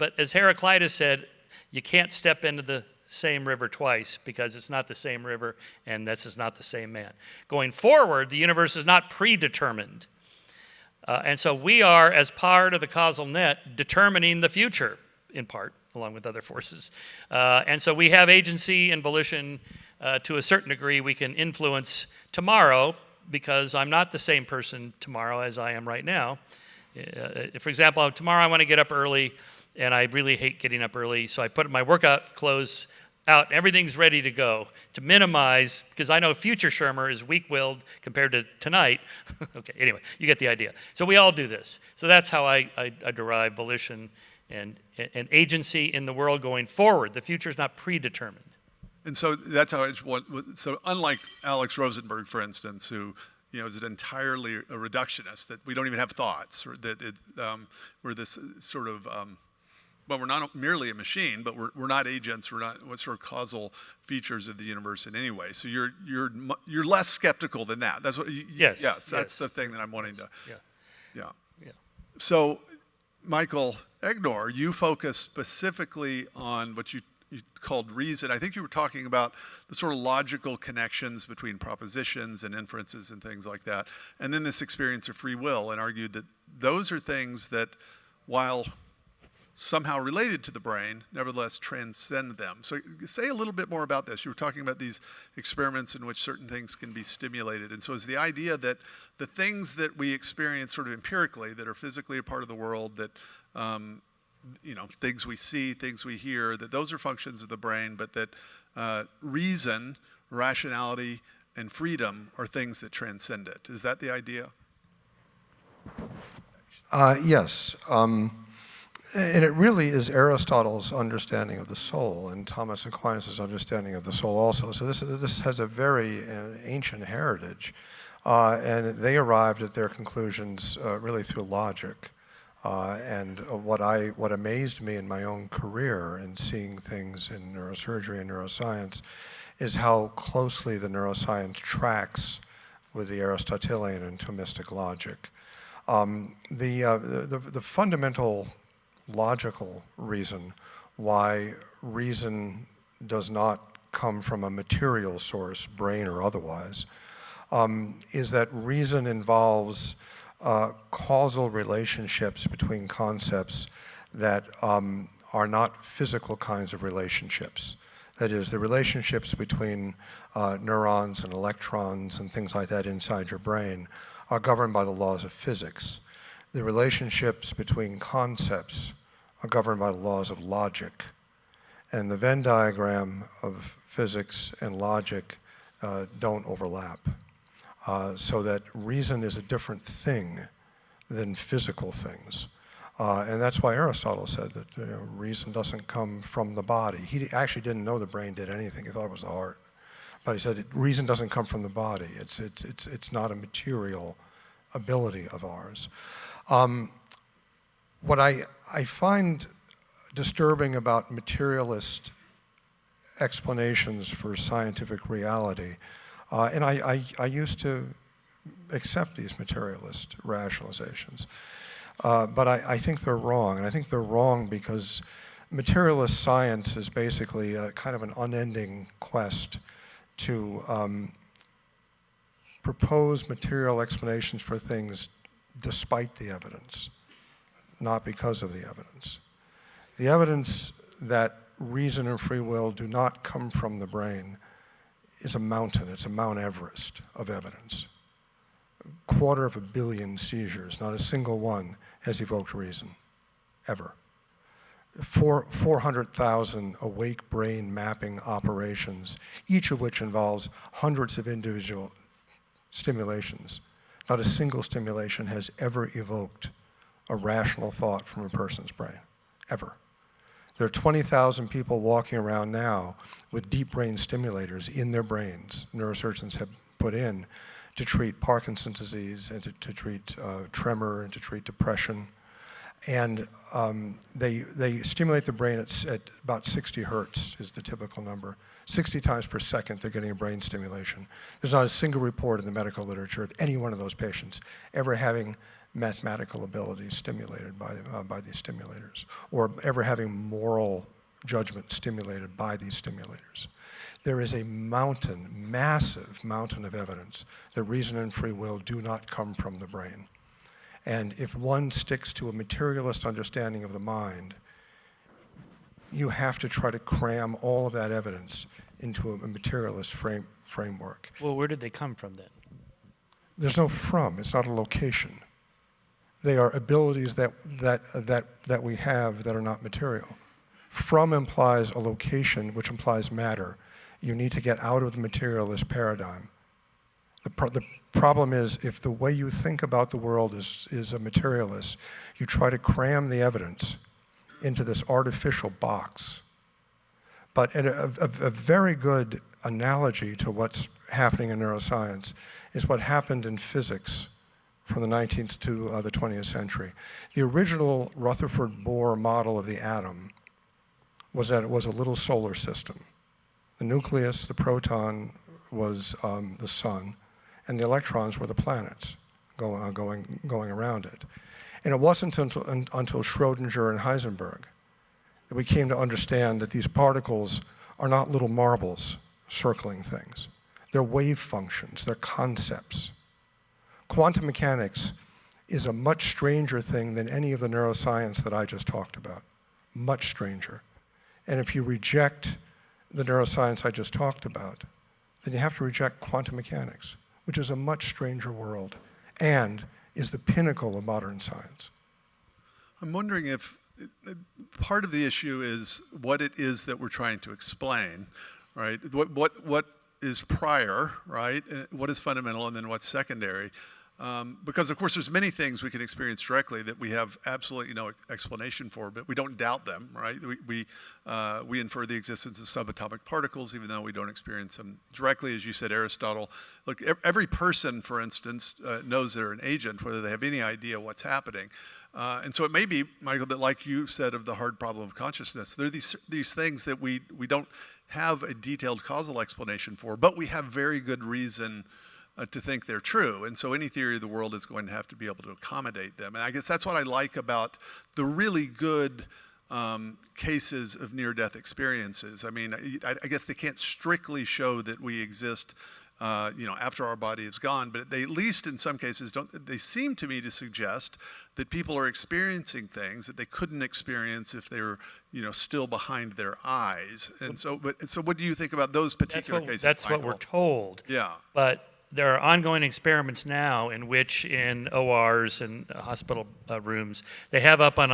But as Heraclitus said, you can't step into the same river twice because it's not the same river and this is not the same man. Going forward, the universe is not predetermined. And so we are, as part of the causal net, determining the future, in part, along with other forces. And so we have agency and volition to a certain degree. We can influence tomorrow because I'm not the same person tomorrow as I am right now. For example, tomorrow I want to get up early, and I really hate getting up early, so I put my workout clothes out, everything's ready to go to minimize, because I know future Shermer is weak-willed compared to tonight. Okay, anyway, you get the idea. So we all do this. So that's how I derive volition and agency in the world going forward. The future is not predetermined. And so that's how it's so unlike Alex Rosenberg, for instance, who is entirely a reductionist, that we don't even have thoughts, or that we're this sort of well, we're not merely a machine, but we're not agents. We're not what sort of causal features of the universe in any way. So you're less skeptical than that. That's what. Yes. That's the thing that I'm wanting to. Yeah. So, Michael Egnor, you focus specifically on what you called reason. I think you were talking about the sort of logical connections between propositions and inferences and things like that, and then this experience of free will, and argued that those are things that, while somehow related to the brain, nevertheless transcend them. So say a little bit more about this. You were talking about these experiments in which certain things can be stimulated. And so is the idea that the things that we experience sort of empirically, that are physically a part of the world, that things we see, things we hear, that those are functions of the brain, but that reason, rationality, and freedom are things that transcend it. Is that the idea? Yes. And it really is Aristotle's understanding of the soul and Thomas Aquinas' understanding of the soul also. So this has a very ancient heritage. And they arrived at their conclusions really through logic. And what amazed me in my own career in seeing things in neurosurgery and neuroscience is how closely the neuroscience tracks with the Aristotelian and Thomistic logic. The fundamental logical reason why reason does not come from a material source, brain or otherwise, is that reason involves causal relationships between concepts that are not physical kinds of relationships. That is, the relationships between neurons and electrons and things like that inside your brain are governed by the laws of physics. The relationships between concepts are governed by the laws of logic. And the Venn diagram of physics and logic don't overlap. So that reason is a different thing than physical things. And that's why Aristotle said that reason doesn't come from the body. He actually didn't know the brain did anything. He thought it was the heart. But he said reason doesn't come from the body. It's not a material ability of ours. What I find disturbing about materialist explanations for scientific reality, and I used to accept these materialist rationalizations, but I think they're wrong. And I think they're wrong because materialist science is basically kind of an unending quest to propose material explanations for things despite the evidence, not because of the evidence. The evidence that reason and free will do not come from the brain is a mountain. It's a Mount Everest of evidence. 250 million seizures, not a single one has evoked reason, ever. 400,000 awake brain mapping operations, each of which involves hundreds of individual stimulations. Not a single stimulation has ever evoked a rational thought from a person's brain, ever. There are 20,000 people walking around now with deep brain stimulators in their brains, neurosurgeons have put in, to treat Parkinson's disease and to treat tremor and to treat depression. And they stimulate the brain at about 60 hertz is the typical number. 60 times per second they're getting a brain stimulation. There's not a single report in the medical literature of any one of those patients ever having mathematical abilities stimulated by these stimulators, or ever having moral judgment stimulated by these stimulators. There is a mountain, massive mountain of evidence that reason and free will do not come from the brain. And if one sticks to a materialist understanding of the mind, you have to try to cram all of that evidence into a materialist framework. Well, where did they come from then? There's no from, it's not a location. They are abilities that we have that are not material. From implies a location, which implies matter. You need to get out of the materialist paradigm. The problem is, if the way you think about the world is a materialist, you try to cram the evidence into this artificial box. But a very good analogy to what's happening in neuroscience is what happened in physics from the 19th to the 20th century. The original Rutherford Bohr model of the atom was that it was a little solar system. The nucleus, the proton, was the sun, and the electrons were the planets going around it. And it wasn't until Schrodinger and Heisenberg that we came to understand that these particles are not little marbles circling things. They're wave functions, they're concepts. Quantum mechanics is a much stranger thing than any of the neuroscience that I just talked about. Much stranger. And if you reject the neuroscience I just talked about, then you have to reject quantum mechanics, which is a much stranger world and is the pinnacle of modern science. I'm wondering if part of the issue is what it is that we're trying to explain, right? What is prior, right? What is fundamental, and then what's secondary? Because of course there's many things we can experience directly that we have absolutely no explanation for, but we don't doubt them, right? We infer the existence of subatomic particles even though we don't experience them directly. As you said, Aristotle, look, every person, for instance, knows they're an agent, whether they have any idea what's happening. And so it may be, Michael, that like you said of the hard problem of consciousness, there are these things that we don't have a detailed causal explanation for, but we have very good reason to think they're true. And so any theory of the world is going to have to be able to accommodate them. And I guess that's what I like about the really good cases of near-death experiences. I mean, I guess they can't strictly show that we exist after our body is gone, but they at least in some cases they seem to me to suggest that people are experiencing things that they couldn't experience if they were, still behind their eyes. And so what do you think about those particular cases? That's what we're told. Yeah. But there are ongoing experiments now in which in ORs and hospital rooms, they have up on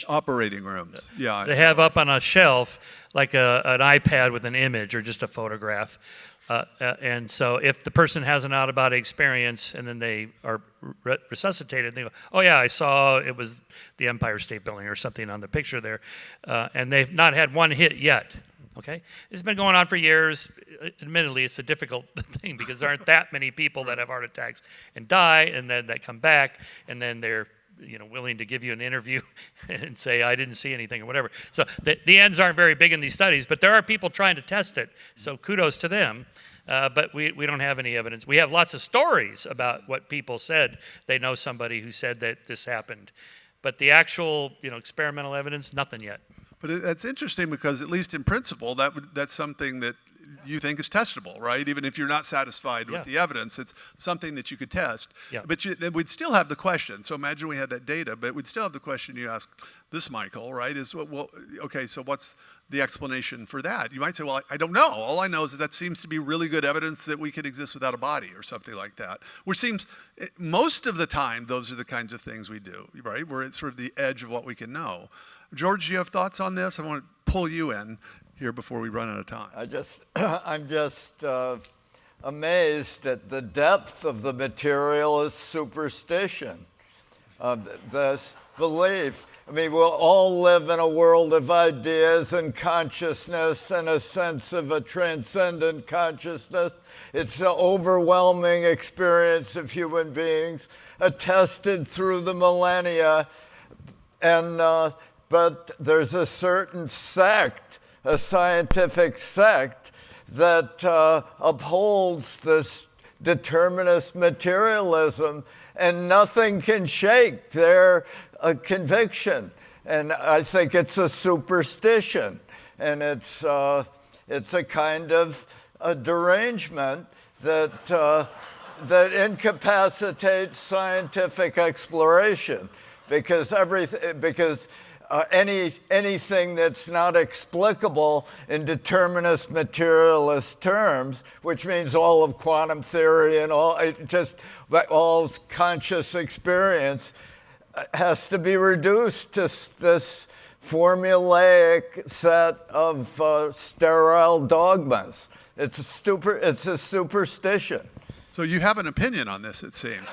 operating rooms. Yeah. They have up on a shelf like an iPad with an image or just a photograph. And so if the person has an out-of-body experience and then they are resuscitated, they go, oh yeah, I saw it was the Empire State Building or something on the picture there. And they've not had one hit yet. Okay, it's been going on for years. Admittedly, it's a difficult thing because there aren't that many people that have heart attacks and die, and then that come back, and then they're willing to give you an interview and say I didn't see anything or whatever. So the ends aren't very big in these studies, but there are people trying to test it. So kudos to them. But we don't have any evidence. We have lots of stories about what people said. They know somebody who said that this happened, but the actual experimental evidence, nothing yet. But that's interesting because at least in principle, that's something that you think is testable, right? Even if you're not satisfied with the evidence, it's something that you could test. Yeah. But then we'd still have the question. So imagine we had that data, but we'd still have the question you ask this, Michael, right? Is well, okay, so what's the explanation for that? You might say, well, I don't know. All I know is that seems to be really good evidence that we could exist without a body or something like that. Which seems, most of the time, those are the kinds of things we do, right? We're at sort of the edge of what we can know. George, do you have thoughts on this? I want to pull you in here before we run out of time. I'm just amazed at the depth of the materialist superstition, this belief. I mean, we'll all live in a world of ideas and consciousness and a sense of a transcendent consciousness. It's an overwhelming experience of human beings, attested through the millennia. And but there's a certain sect, a scientific sect, that upholds this determinist materialism, and nothing can shake their conviction. And I think it's a superstition, and it's a kind of a derangement that that incapacitates scientific exploration, because anything that's not explicable in determinist materialist terms, which means all of quantum theory and all conscious experience, has to be reduced to this formulaic set of sterile dogmas. It's a superstition. So you have an opinion on this, it seems.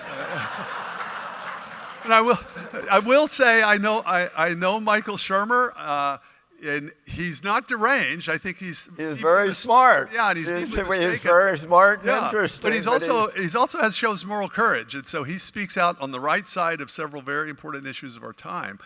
And I will say I know Michael Shermer, and he's not deranged. I think he's very smart. Yeah, and he's very smart and interesting. But he's also shows moral courage, and so he speaks out on the right side of several very important issues of our time.